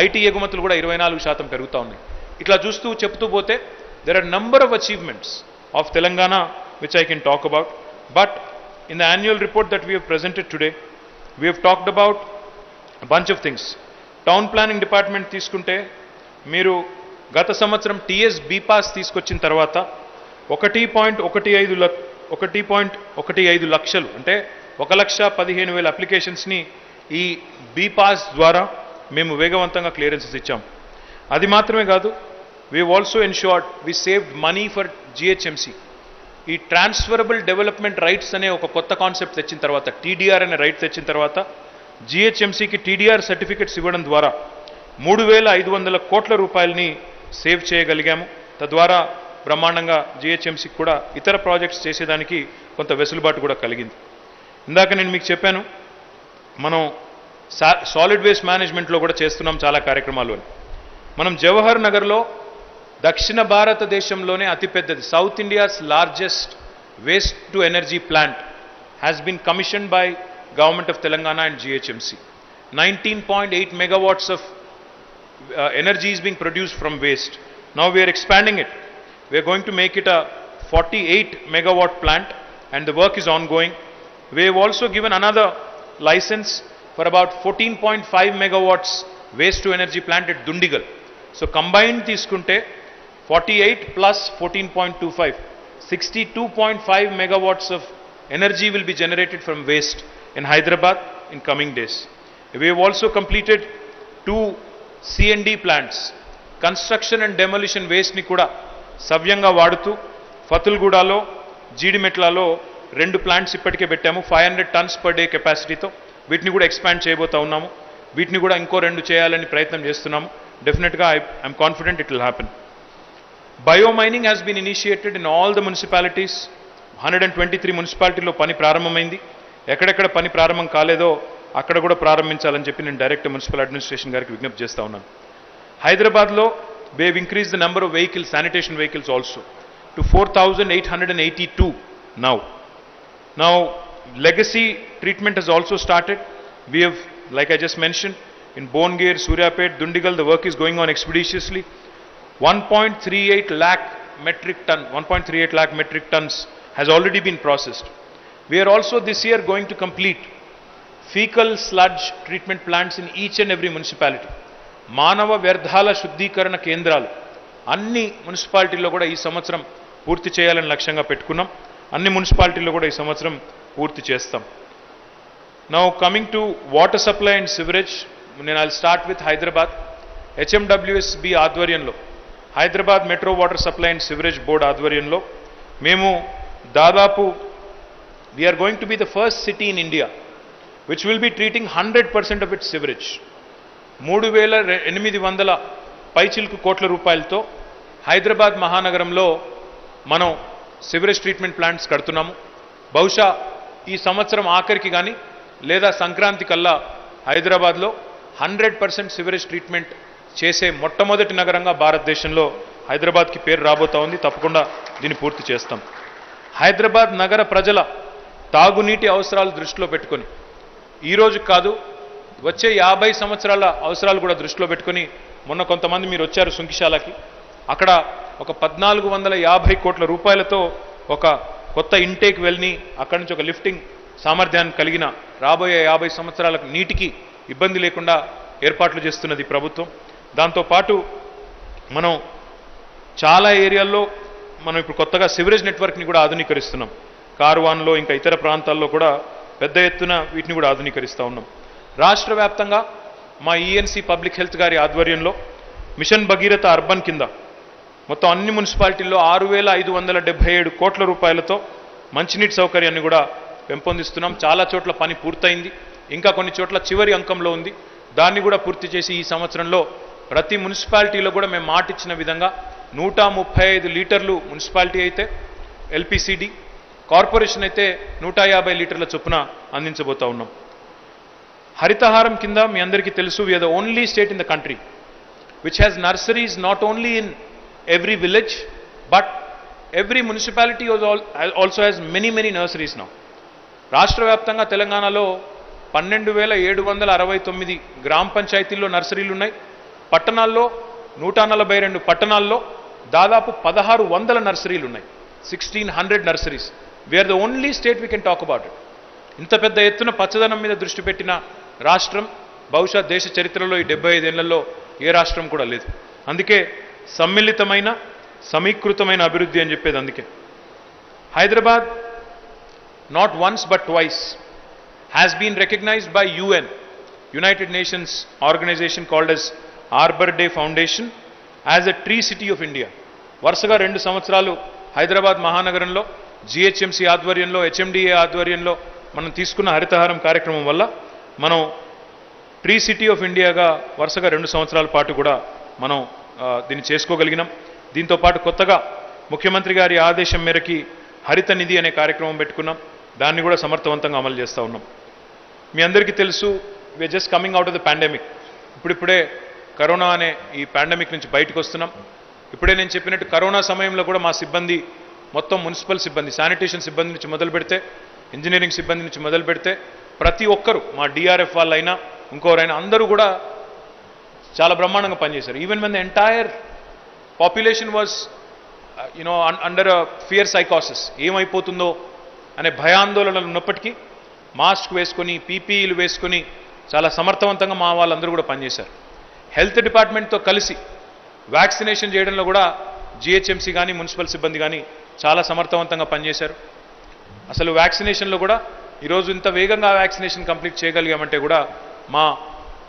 ఐటీ ఎగుమతులు కూడా 24% పెరుగుతూ ఉన్నాయి. ఇట్లా చూస్తూ చెప్తూ పోతే there are number of achievements of Telangana which I can talk about. But in the annual report that we have presented today, we have talked about a bunch of things. Town planning department తీసుకుంటే మీరు గత సంవత్సరం TS bPASS తీసుకొచ్చిన తర్వాత 1.15 లక్షలు అంటే 1,15,000 అప్లికేషన్స్ని ఈ బీపాస్ ద్వారా మేము వేగవంతంగా క్లియరెన్సెస్ ఇచ్చాం. అది మాత్రమే కాదు, we also ensured we saved money for GHMC. ఈ ట్రాన్స్ఫరబుల్ డెవలప్మెంట్ రైట్స్ అనే ఒక కొత్త కాన్సెప్ట్ తెచ్చిన తర్వాత, టీడీఆర్ అనే రైట్ తెచ్చిన తర్వాత జిహెచ్ఎంసీకి టీడీఆర్ సర్టిఫికెట్స్ ఇవ్వడం ద్వారా 3,500 కోట్ల రూపాయలని సేవ్ చేయగలిగాము. తద్వారా బ్రహ్మాండంగా జిహెచ్ఎంసీకి కూడా ఇతర ప్రాజెక్ట్స్ చేసేదానికి కొంత వెసులుబాటు కూడా కలిగింది. ఇందాక నేను మీకు చెప్పాను మనం సాలిడ్ వేస్ట్ మేనేజ్మెంట్లో కూడా చేస్తున్నాం చాలా కార్యక్రమాలు. మనం జవహర్ నగర్లో దక్షిణ భారతదేశంలోనే అతిపెద్దది south India's largest waste to energy plant has been commissioned by Government of Telangana and GHMC. 19.8 megawatts of energy is being produced from waste. Now we are expanding it. We are going to make it a 48 megawatt plant and the work is ongoing. We have also given another license for about 14.5 megawatts waste to energy plant at Dundigal. So combined తీసుకుంటే 48 plus 14.25, 62.5 megawatts of energy will be generated from waste in Hyderabad in coming days. We have also completed 2 C&D plants. Construction and demolition waste ni kuda savyanga vadutu Fatulgudalo, Jidimetlalo 2 plants ippatike pettamu 500 tons per day capacity tho. Veetni kuda expand cheyabotha unnamu. Veetni kuda inko 2 cheyalani prayatnam chestunnam. Definitely I am confident it will happen. Biomining has been initiated in all the municipalities. 123 municipalities lo pani prarambhamaindi. ఎక్కడెక్కడ పని ప్రారంభం కాలేదో అక్కడ కూడా ప్రారంభించాలని చెప్పి నేను direct municipal administration గారికి విజ్ఞప్తి చేస్తా ఉన్నాను. హైదరాబాద్లో we have increased the number of vehicles, sanitation vehicles also, to 4,882 now. Now, legacy treatment has also started. We have, like I just mentioned, in Bongir, Suryapet, Dundigal, the work is going on expeditiously. 1.38 lakh metric tons has already been processed. We are also this year going to complete fecal sludge treatment plants in each and every municipality. మానవ వ్యర్థాల శుద్ధీకరణ కేంద్రాలు అన్ని మున్సిపాలిటీల్లో కూడా ఈ సంవత్సరం పూర్తి చేయాలని లక్ష్యంగా పెట్టుకున్నాం. అన్ని మున్సిపాలిటీల్లో కూడా ఈ సంవత్సరం పూర్తి చేస్తాం. Now coming to water supply and sewerage, I'll start with Hyderabad. HMWSB ఆధ్వర్యంలో Hyderabad metro water supply and sewerage board ఆధ్వర్యంలో మేము దాదాపు we are going to be the first city in India which will be treating 100% of its sewerage. 3,800 పైచిల్కు కోట్ల రూపాయలతో హైదరాబాద్ మహానగరంలో మనం sewerage treatment plants కడుతున్నాము. బహుశా ఈ సంవత్సరం ఆఖరికి కానీ లేదా సంక్రాంతి కల్లా హైదరాబాద్లో 100% సివరేజ్ ట్రీట్మెంట్ చేసే మొట్టమొదటి నగరంగా భారతదేశంలో హైదరాబాద్కి పేరు రాబోతా ఉంది. తప్పకుండా దీన్ని పూర్తి చేస్తాం. హైదరాబాద్ నగర ప్రజల తాగునీటి అవసరాలు దృష్టిలో పెట్టుకొని ఈరోజు కాదు వచ్చే 50 సంవత్సరాల అవసరాలు కూడా దృష్టిలో పెట్టుకొని మొన్న కొంతమంది మీరు వచ్చారు సుంకిశాలకి. అక్కడ ఒక 1450 కోట్ల రూపాయలతో ఒక కొత్త ఇంటేక్ వెల్ని అక్కడి నుంచి ఒక లిఫ్టింగ్ సామర్థ్యాన్ని కలిగిన రాబోయే 50 సంవత్సరాలకు నీటికి ఇబ్బంది లేకుండా ఏర్పాట్లు చేస్తున్నది ప్రభుత్వం. దాంతోపాటు మనం చాలా ఏరియాల్లో మనం ఇప్పుడు కొత్తగా సివరేజ్ నెట్వర్క్ని కూడా ఆధునీకరిస్తున్నాం. కార్వాన్లో ఇంకా ఇతర ప్రాంతాల్లో కూడా పెద్ద ఎత్తున వీటిని కూడా ఆధునీకరిస్తూ ఉన్నాం. రాష్ట్ర వ్యాప్తంగా మా ఈఎన్సీ పబ్లిక్ హెల్త్ గారి ఆధ్వర్యంలో మిషన్ భగీరథ అర్బన్ కింద మొత్తం అన్ని మున్సిపాలిటీల్లో 6,577 కోట్ల రూపాయలతో మంచినీటి సౌకర్యాన్ని కూడా పెంపొందిస్తున్నాం. చాలా చోట్ల పని పూర్తయింది, ఇంకా కొన్ని చోట్ల చివరి అంకంలో ఉంది. దాన్ని కూడా పూర్తి చేసి ఈ సంవత్సరంలో ప్రతి మున్సిపాలిటీలో కూడా మేము మాటిచ్చిన విధంగా 135 లీటర్లు మున్సిపాలిటీ అయితే ఎల్పిసిడి, కార్పొరేషన్ అయితే 150 లీటర్ల చొప్పున అందించబోతా ఉన్నాం. హరితహారం కింద మీ అందరికీ తెలుసు, we are the only state in the country which has nurseries not only in every village but every municipality also has many nurseries now. రాష్ట్ర వ్యాప్తంగా తెలంగాణలో 12,769 గ్రామ పంచాయతీల్లో నర్సరీలు ఉన్నాయి. పట్టణాల్లో 142 పట్టణాల్లో దాదాపు 1,600 నర్సరీలు ఉన్నాయి. 1,600 nurseries. We are the only state we can talk about it. ఇంత పెద్ద ఎత్తున పచ్చదనం మీద దృష్టి పెట్టిన రాష్ట్రం బహుశా దేశ చరిత్రలో ఈ 75 ఏళ్లలో ఏ రాష్ట్రం కూడా లేదు. అందుకే సమ్మిళితమైన సమీకృతమైన అభివృద్ధి అని చెప్పేది అందుకే. Hyderabad not once but twice has been recognized by UN, United Nations organization called as Arbor Day Foundation, as a tree city of India. వరుసగా 2 సంవత్సరాలు హైదరాబాద్ మహానగరంలో GHMC ఆధ్వర్యంలో HMDA ఆధ్వర్యంలో మనం తీసుకున్న హరితహారం కార్యక్రమం వల్ల మనం ట్రీ సిటీ ఆఫ్ ఇండియాగా వరుసగా 2 సంవత్సరాల పాటు కూడా మనం దీన్ని చేసుకోగలిగినాం. దీంతో పాటు కొత్తగా ముఖ్యమంత్రి గారి ఆదేశం మేరకి హరిత నిధి అనే కార్యక్రమం పెట్టుకున్నాం. దాన్ని కూడా సమర్థవంతంగా అమలు చేస్తూ ఉన్నాం. మీ అందరికీ తెలుసు, we are just coming out of the pandemic. ఇప్పుడిప్పుడే కరోనా అనే ఈ పాండమిక్ నుంచి బయటకు వస్తున్నాం. ఇప్పుడే నేను చెప్పినట్టు కరోనా సమయంలో కూడా మా సిబ్బంది మొత్తం మున్సిపల్ సిబ్బంది, శానిటేషన్ సిబ్బంది నుంచి మొదలు పెడితే, ఇంజనీరింగ్ సిబ్బంది నుంచి మొదలు పెడితే ప్రతి ఒక్కరు, మా డిఆర్ఎఫ్ వాళ్ళైనా ఇంకోరైనా అందరూ కూడా చాలా బ్రహ్మాండంగా పనిచేశారు. Even when the entire population was under fear సైకాసిస్, ఏమైపోతుందో అనే భయాందోళనలు ఉన్నప్పటికీ మాస్క్ వేసుకొని పీపీఈలు వేసుకొని చాలా సమర్థవంతంగా మా వాళ్ళందరూ కూడా పనిచేశారు. హెల్త్ డిపార్ట్మెంట్తో కలిసి వ్యాక్సినేషన్ చేయడంలో కూడా జిహెచ్ఎంసీ కానీ మున్సిపల్ సిబ్బంది కానీ చాలా సమర్థవంతంగా పనిచేశారు. అసలు వ్యాక్సినేషన్లో కూడా ఈరోజు ఇంత వేగంగా వ్యాక్సినేషన్ కంప్లీట్ చేయగలిగామంటే కూడా మా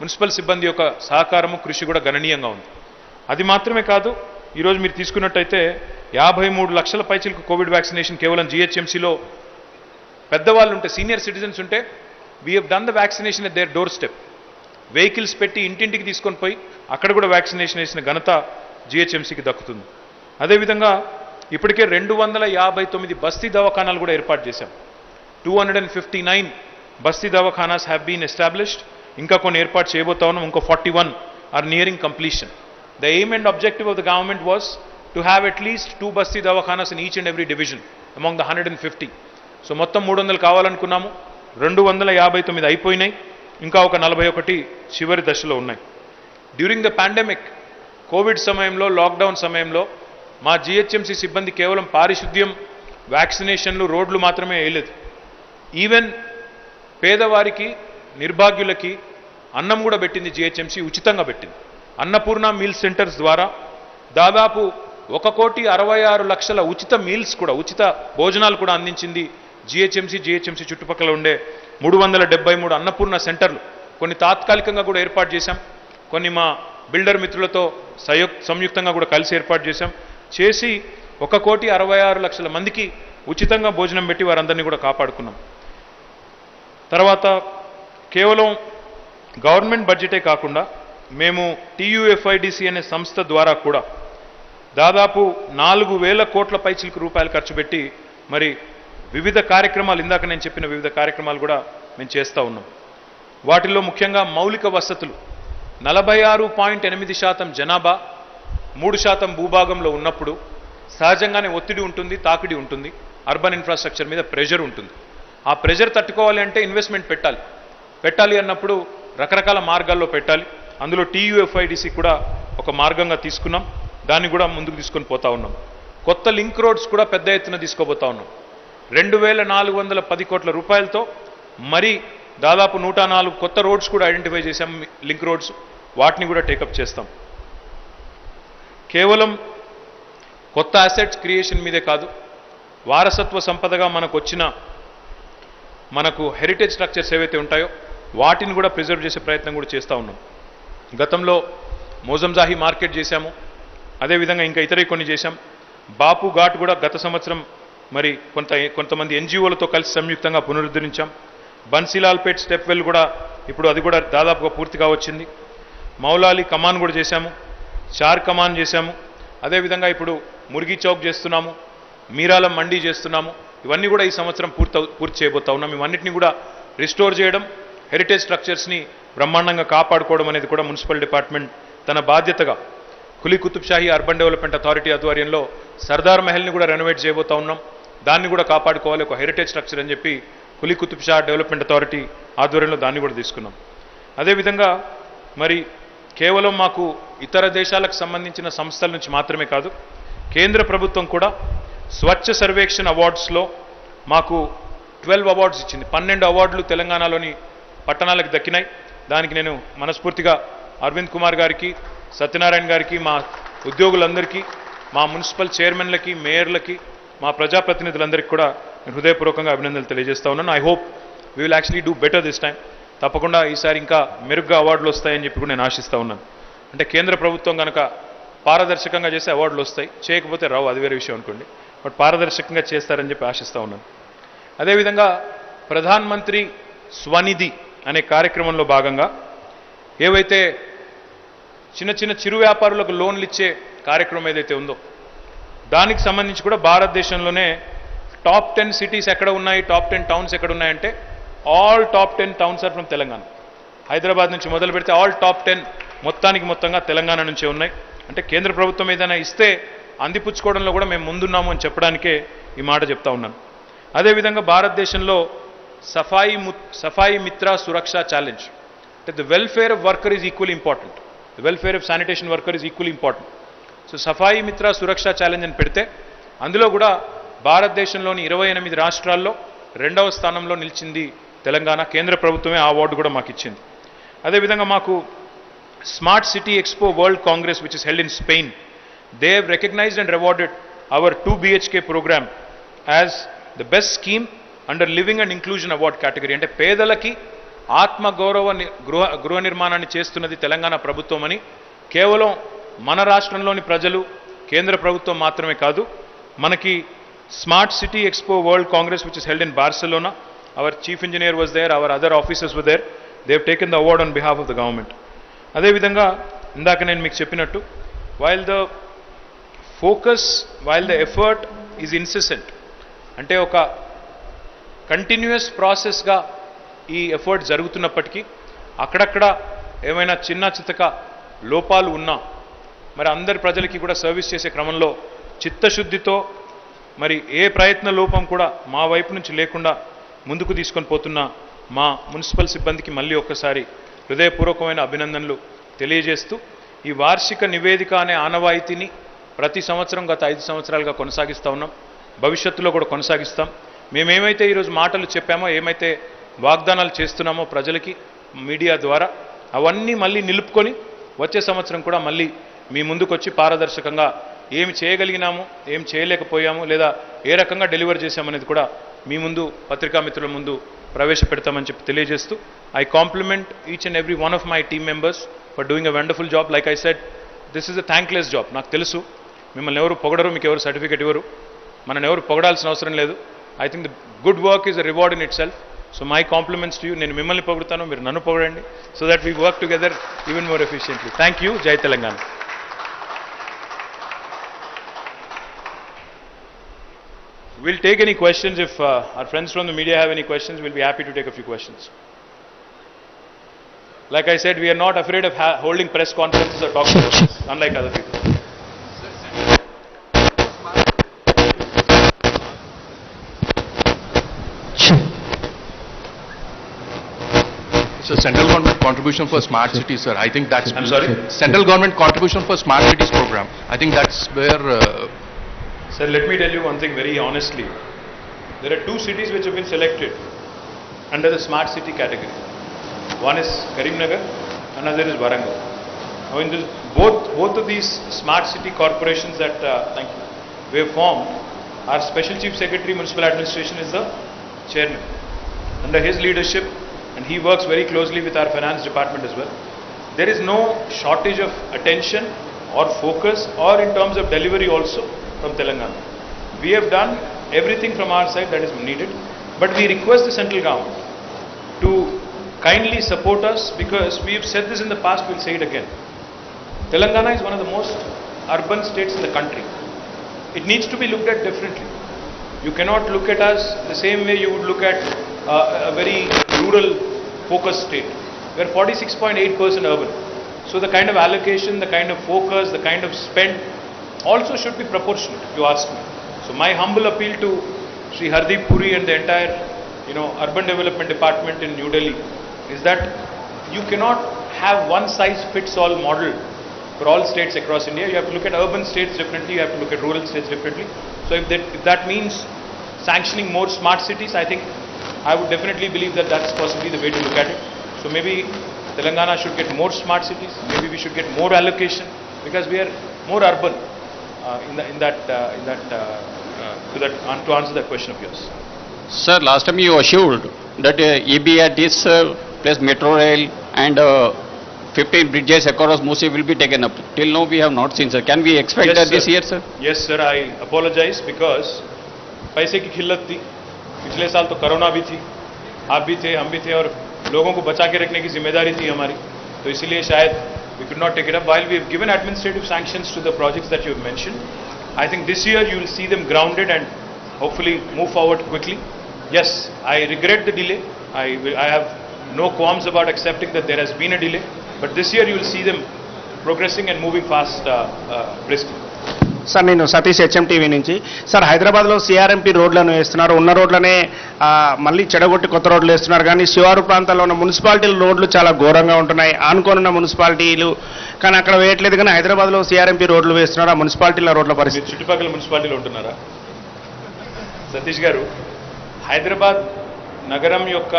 మున్సిపల్ సిబ్బంది యొక్క సహకారము, కృషి కూడా గణనీయంగా ఉంది. అది మాత్రమే కాదు, ఈరోజు మీరు తీసుకున్నట్టయితే 53 లక్షల పైచిలకు కోవిడ్ వ్యాక్సినేషన్ కేవలం జిహెచ్ఎంసీలో పెద్దవాళ్ళు ఉంటే, సీనియర్ సిటిజన్స్ ఉంటే we have done the vaccination at their door step. Vehicles పెట్టి ఇంటింటికి తీసుకొని పోయి అక్కడ కూడా వ్యాక్సినేషన్ వేసిన ఘనత జిహెచ్ఎంసీకి దక్కుతుంది. అదేవిధంగా ఇప్పటికే 259 బస్తీ దవాఖానాలు కూడా ఏర్పాటు చేశాం. 259 బస్తీ దవాఖానాస్ హ్యావ్ బీన్ ఎస్టాబ్లిష్డ్. ఇంకా కొన్ని ఏర్పాటు చేయబోతా ఉన్నాం. ఇంకో 41 are nearing completion. The aim and objective of the government was to have at least 2 Basti Dawakhanas in each and every division among the 150. So మొత్తం 300 కావాలనుకున్నాము. 259 అయిపోయినాయి. ఇంకా ఒక 41 చివరి దశలో ఉన్నాయి. డ్యూరింగ్ ద పాండమిక్, కోవిడ్ సమయంలో, లాక్డౌన్ సమయంలో మా జిహెచ్ఎంసీ సిబ్బంది కేవలం పారిశుద్ధ్యం, వ్యాక్సినేషన్లు, రోడ్లు మాత్రమే వేయలేదు. ఈవెన్ పేదవారికి నిర్భాగ్యులకి అన్నం కూడా పెట్టింది జిహెచ్ఎంసీ, ఉచితంగా పెట్టింది. అన్నపూర్ణ మీల్ సెంటర్స్ ద్వారా దాదాపు 1,66,00,000 ఉచిత మీల్స్ కూడా, ఉచిత భోజనాలు కూడా అందించింది జిహెచ్ఎంసీ చుట్టుపక్కల ఉండే 373 అన్నపూర్ణ సెంటర్లు. కొన్ని తాత్కాలికంగా కూడా ఏర్పాటు చేశాం, కొన్ని మా బిల్డర్ మిత్రులతో సంయుక్తంగా కూడా కలిసి ఏర్పాటు చేసి 1,66,00,000 మందికి ఉచితంగా భోజనం పెట్టి వారందరినీ కూడా కాపాడుకున్నాం. తర్వాత కేవలం గవర్నమెంట్ బడ్జెటే కాకుండా మేము TUFIDC అనే సంస్థ ద్వారా కూడా దాదాపు 4,000 కోట్ల పైచిలకు రూపాయలు ఖర్చు పెట్టి మరి వివిధ కార్యక్రమాలు, ఇందాక నేను చెప్పిన వివిధ కార్యక్రమాలు కూడా మేము చేస్తూ ఉన్నాం. వాటిల్లో ముఖ్యంగా మౌలిక వసతులు 46.8% జనాభా 3% భూభాగంలో ఉన్నప్పుడు సహజంగానే ఒత్తిడి ఉంటుంది, తాకిడి ఉంటుంది, అర్బన్ ఇన్ఫ్రాస్ట్రక్చర్ మీద ప్రెషర్ ఉంటుంది. ఆ ప్రెషర్ తట్టుకోవాలి అంటే ఇన్వెస్ట్మెంట్ పెట్టాలి అన్నప్పుడు రకరకాల మార్గాల్లో పెట్టాలి. అందులో TUFIDC కూడా ఒక మార్గంగా తీసుకున్నాం, దాన్ని కూడా ముందుకు తీసుకొని పోతా ఉన్నాం. కొత్త లింక్ రోడ్స్ కూడా పెద్ద ఎత్తున తీసుకోబోతా ఉన్నాం. 2,410 కోట్ల రూపాయలతో మరి దాదాపు 104 కొత్త రోడ్స్ కూడా ఐడెంటిఫై చేశాం, లింక్ రోడ్స్, వాటిని కూడా టేకప్ చేస్తాం. కేవలం కొత్త అసెట్స్ క్రియేషన్ మీదే కాదు, వారసత్వ సంపదగా మనకు హెరిటేజ్ స్ట్రక్చర్స్ ఏవైతే ఉంటాయో వాటిని కూడా ప్రిజర్వ్ చేసే ప్రయత్నం కూడా చేస్తూ ఉన్నాం. గతంలో మోజంజాహి మార్కెట్ చేశాము, అదేవిధంగా ఇంకా ఇతర కొన్ని చేశాం. బాపు ఘాట్ కూడా గత సంవత్సరం మరి కొంతమంది NGOలతో కలిసి సంయుక్తంగా పునరుద్ధరించాం. బన్సీలాల్పేట్ స్టెప్ వెల్ కూడా ఇప్పుడు అది కూడా దాదాపుగా పూర్తిగా వచ్చింది. మౌలాలి కమాన్ కూడా చేశాము, చార్ కమాన్ చేశాము. అదేవిధంగా ఇప్పుడు మురిగి చౌక్ చేస్తున్నాము, మీరాలం మండీ చేస్తున్నాము. ఇవన్నీ కూడా ఈ సంవత్సరం పూర్తి చేయబోతా ఉన్నాం. ఇవన్నిటిని కూడా రిస్టోర్ చేయడం, హెరిటేజ్ స్ట్రక్చర్స్ని బ్రహ్మాండంగా కాపాడుకోవడం అనేది కూడా మున్సిపల్ డిపార్ట్మెంట్ తన బాధ్యతగా Quli Qutb Shahi urban development authority ఆధ్వర్యంలో సర్దార్ మహల్ని కూడా రెనోవేట్ చేయబోతా ఉన్నాం. దాన్ని కూడా కాపాడుకోవాలి, ఒక హెరిటేజ్ స్ట్రక్చర్ అని చెప్పి కులీ కుతుబ్షా డెవలప్మెంట్ అథారిటీ ఆధ్వర్యంలో దాన్ని కూడా తీసుకున్నాం. అదేవిధంగా మరి కేవలం మాకు ఇతర దేశాలకు సంబంధించిన సంస్థల నుంచి మాత్రమే కాదు, కేంద్ర ప్రభుత్వం కూడా స్వచ్ఛ సర్వేక్షణ్ అవార్డ్స్లో మాకు 12 అవార్డ్స్ ఇచ్చింది. 12 అవార్డులు తెలంగాణలోని పట్టణాలకు దక్కినాయి. దానికి నేను మనస్ఫూర్తిగా అరవింద్ కుమార్ గారికి, సత్యనారాయణ గారికి, మా ఉద్యోగులందరికీ, మా మున్సిపల్ చైర్మన్లకి, మేయర్లకి, మా ప్రజాప్రతినిధులందరికీ కూడా నేను హృదయపూర్వకంగా అభినందనలు తెలియజేస్తా ఉన్నాను. I hope we will actually do better this time. తప్పకుండా ఈసారి ఇంకా మెరుగ్గా అవార్డులు వస్తాయని చెప్పి కూడా నేను ఆశిస్తూ ఉన్నాను. అంటే కేంద్ర ప్రభుత్వం కనుక పారదర్శకంగా చేసే అవార్డులు వస్తాయి, చేయకపోతే రావు, అది వేరే విషయం అనుకోండి. బట్ పారదర్శకంగా చేస్తారని చెప్పి ఆశిస్తూ ఉన్నాను. అదేవిధంగా ప్రధాన్ మంత్రి స్వనిధి అనే కార్యక్రమంలో భాగంగా ఏవైతే చిరు వ్యాపారులకు లోన్లు ఇచ్చే కార్యక్రమం ఏదైతే ఉందో దానికి సంబంధించి కూడా భారతదేశంలోనే టాప్ 10 సిటీస్ ఎక్కడ ఉన్నాయి, టాప్ 10 టౌన్స్ ఎక్కడ ఉన్నాయంటే all top 10 towns or from Telangana. Hyderabad నుంచి మొదలు పెడితే ఆల్ టాప్ 10 మొత్తంగా తెలంగాణ నుంచే ఉన్నాయి. అంటే కేంద్ర ప్రభుత్వం ఏదైనా ఇస్తే అందిపుచ్చుకోవడంలో కూడా మేము ముందున్నాము అని చెప్పడానికే ఈ మాట చెప్తా ఉన్నాను. అదేవిధంగా భారతదేశంలో సఫాయి మిత్ర సురక్ష ఛాలెంజ్, అంటే the welfare of worker is equally important, the welfare of sanitation worker is equally important. So Safai Mitra Suraksha challenge అని పెడితే అందులో కూడా భారతదేశంలోని 28 రాష్ట్రాల్లో 2వ స్థానంలో నిలిచింది తెలంగాణ. కేంద్ర ప్రభుత్వమే ఆ అవార్డు కూడా మాకు ఇచ్చింది. అదేవిధంగా మాకు smart city expo world congress which is held in Spain, they have recognized and rewarded our 2 BHK program as the best scheme under living and inclusion award category. అంటే పేదలకి ఆత్మగౌరవ గృహ నిర్మాణాన్ని చేస్తున్నది తెలంగాణ ప్రభుత్వం అని కేవలం మన రాష్ట్రంలోని ప్రజలు, కేంద్ర ప్రభుత్వం మాత్రమే కాదు, మనకి smart city expo world congress which is held in Barcelona, our chief engineer was there, our other officers were there, they have taken the award on behalf of the government. అదేవిధంగా ఇందాక నేను మీకు చెప్పినట్టు while the effort is incessant, అంటే ఒక continuous ప్రాసెస్గా ఈ effort జరుగుతున్నప్పటికీ అక్కడక్కడ ఏమైనా చితక లోపాలు ఉన్నా మరి అందరి ప్రజలకి కూడా సర్వీస్ చేసే క్రమంలో చిత్తశుద్ధితో మరి ఏ ప్రయత్న లోపం కూడా మా వైపు నుంచి లేకుండా ముందుకు తీసుకొని పోతున్న మా మున్సిపల్ సిబ్బందికి మళ్ళీ ఒక్కసారి హృదయపూర్వకమైన అభినందనలు తెలియజేస్తూ ఈ వార్షిక నివేదిక అనే ఆనవాయితీని ప్రతి సంవత్సరం గత 5 సంవత్సరాలుగా కొనసాగిస్తూ ఉన్నాం, భవిష్యత్తులో కూడా కొనసాగిస్తాం. మేమేమైతే ఈరోజు మాటలు చెప్పామో, ఏమైతే వాగ్దానాలు చేస్తున్నామో ప్రజలకి మీడియా ద్వారా, అవన్నీ మళ్ళీ నిలుపుకొని వచ్చే సంవత్సరం కూడా మళ్ళీ మీ ముందుకు వచ్చి పారదర్శకంగా ఏమి చేయగలిగినాము, ఏం చేయలేకపోయాము, లేదా ఏ రకంగా డెలివర్ చేశామనేది కూడా మీ ముందు పత్రికా మిత్రుల ముందు ప్రవేశపెడతామని చెప్పి తెలియజేస్తూ, I complement each and every one of my team members for doing a wonderful job. Like I said, this is a thankless job. నాకు తెలుసు మిమ్మల్ని ఎవరు పొగడరు, మీకు ఎవరు సర్టిఫికేట్ ఇవ్వరు, మనల్ని ఎవరు పొగడాల్సిన అవసరం లేదు. I think the good work is a reward in itself. So my compliments to you. నేను మిమ్మల్ని పొగుడుతాను, మీరు నన్ను పొగడండి, so that we work together even more efficiently. Thank you. జై Telangana. We'll take any questions. If our friends from the media have any questions, we'll be happy to take a few questions. Like I said, we are not afraid of holding press conferences or talking about this, unlike other people. So central government contribution for smart cities, sir. I think that's... I'm sorry? Central government contribution for smart cities program. I think that's where... Sir, let me tell you one thing very honestly. There are two cities which have been selected under the smart city category. One is Karimnagar, another is Warangal. Now in this, both of these smart city corporations that we have formed, our Special Chief Secretary Municipal Administration is the chairman. Under his leadership, and he works very closely with our finance department as well, there is no shortage of attention or focus or in terms of delivery also from Telangana. We have done everything from our side that is needed, but we request the central government to kindly support us, because we have said this in the past, we'll say it again. Telangana is one of the most urban states in the country. It needs to be looked at differently. You cannot look at us the same way you would look at a very rural focused state. We are 46.8% urban. So the kind of allocation, the kind of focus, the kind of spend also should be proportionate, if you ask me. So my humble appeal to Sri Hardeep Puri and the entire, urban development department in New Delhi is that you cannot have one size fits all model for all states across India. You have to look at urban states differently, you have to look at rural states differently. So if that means sanctioning more smart cities, I think I would definitely believe that that's possibly the way to look at it. So maybe Telangana should get more smart cities, maybe we should get more allocation, because we are more urban to answer that question of yours. Sir, last time you assured that EBRTs plus metro rail and 15 bridges across Musi will be taken up. Till now we have not seen, sir. Can we expect that this year, sir? Yes, sir. I apologize because पैसे की खिल्लत थी. पिछले साल तो corona भी थी, आप भी थे, हम भी थे, और लोगों को बचा के रखने की जिम्मेदारी थी हमारी, तो इसीलिए शायद we could not take it up. While we have given administrative sanctions to the projects that you have mentioned, I think this year you will see them grounded and hopefully move forward quickly. Yes, I regret the delay. I have no qualms about accepting that there has been a delay, but this year you will see them progressing and moving fast briskly. Sir, నేను Satish HMTV నుంచి. Sir, హైదరాబాద్లో CRMP రోడ్లను వేస్తున్నారు, ఉన్న రోడ్లనే మళ్ళీ చెడగొట్టి కొత్త రోడ్లు వేస్తున్నారు, కానీ శివారు ప్రాంతాల్లో ఉన్న మున్సిపాలిటీల రోడ్లు చాలా ఘోరంగా ఉంటున్నాయి, ఆనుకోనున్న మున్సిపాలిటీలు, కానీ అక్కడ వేయట్లేదు. కానీ హైదరాబాద్లో CRMP రోడ్లు వేస్తున్నారు, ఆ మున్సిపాలిటీల రోడ్ల పరిస్థితి. చుట్టుపక్కల మున్సిపాలిటీలు ఉంటున్నారా సతీష్ గారు? హైదరాబాద్ నగరం యొక్క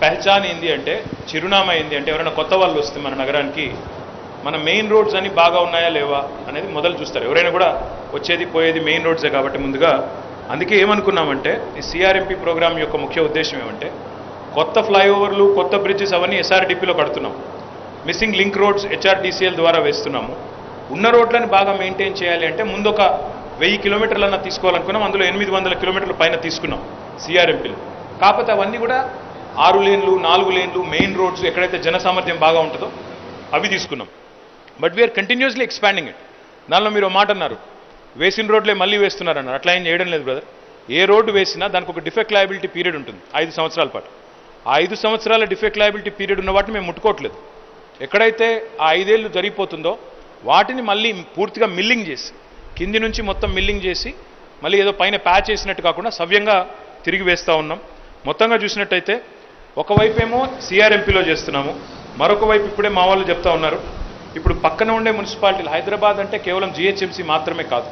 పెహచాన్ ఏంది అంటే, చిరునామా ఏంది అంటే, ఎవరైనా కొత్త వాళ్ళు వస్తే మన నగరానికి మన మెయిన్ రోడ్స్ అని బాగా ఉన్నాయా లేవా అనేది మొదలు చూస్తారు. ఎవరైనా కూడా వచ్చేది పోయేది మెయిన్ రోడ్సే కాబట్టి ముందుగా. అందుకే ఏమనుకున్నామంటే, ఈ CRMP ప్రోగ్రామ్ యొక్క ముఖ్య ఉద్దేశం ఏమంటే, కొత్త ఫ్లైఓవర్లు, కొత్త బ్రిడ్జెస్ అవన్నీ SRDPలో కడుతున్నాం, మిస్సింగ్ లింక్ రోడ్స్ HRDCL ద్వారా వేస్తున్నాము. ఉన్న రోడ్లను బాగా మెయింటైన్ చేయాలి అంటే ముందు ఒక 1000 కిలోమీటర్లన్నా తీసుకోవాలనుకున్నాం. అందులో 800 కిలోమీటర్ల పైన తీసుకున్నాం CRMPలో. కాకపోతే అవన్నీ కూడా 6 లేన్లు, 4 లేన్లు మెయిన్ రోడ్స్, ఎక్కడైతే జన సామర్థ్యం బాగా ఉంటుందో అవి తీసుకున్నాం. But we are continuously expanding it. దానిలో మీరు మాట అన్నారు, వేసిన రోడ్లే మళ్ళీ వేస్తున్నారన్నారు. అట్లా ఏం చేయడం లేదు బ్రదర్. ఏ రోడ్డు వేసినా దానికి ఒక డిఫెక్ట్ లయబిలిటీ పీరియడ్ ఉంటుంది 5 సంవత్సరాల పాటు. ఆ 5 సంవత్సరాల డిఫెక్ట్ లయబిలిటీ పీరియడ్ ఉన్న వాటిని మేము ముట్టుకోవట్లేదు. ఎక్కడైతే ఆ 5 ఏళ్ళు జరిగిపోతుందో వాటిని మళ్ళీ పూర్తిగా మిల్లింగ్ చేసి, కింది నుంచి మొత్తం మిల్లింగ్ చేసి, మళ్ళీ ఏదో పైన ప్యాచ్ చేసినట్టు కాకుండా సవ్యంగా తిరిగి వేస్తూ ఉన్నాం. మొత్తంగా చూసినట్టయితే ఒకవైపు ఏమో CRMPలో చేస్తున్నాము, మరొక వైపు ఇప్పుడే మా వాళ్ళు చెప్తా ఉన్నారు, ఇప్పుడు పక్కన ఉండే మున్సిపాలిటీలు, హైదరాబాద్ అంటే కేవలం GHMC మాత్రమే కాదు,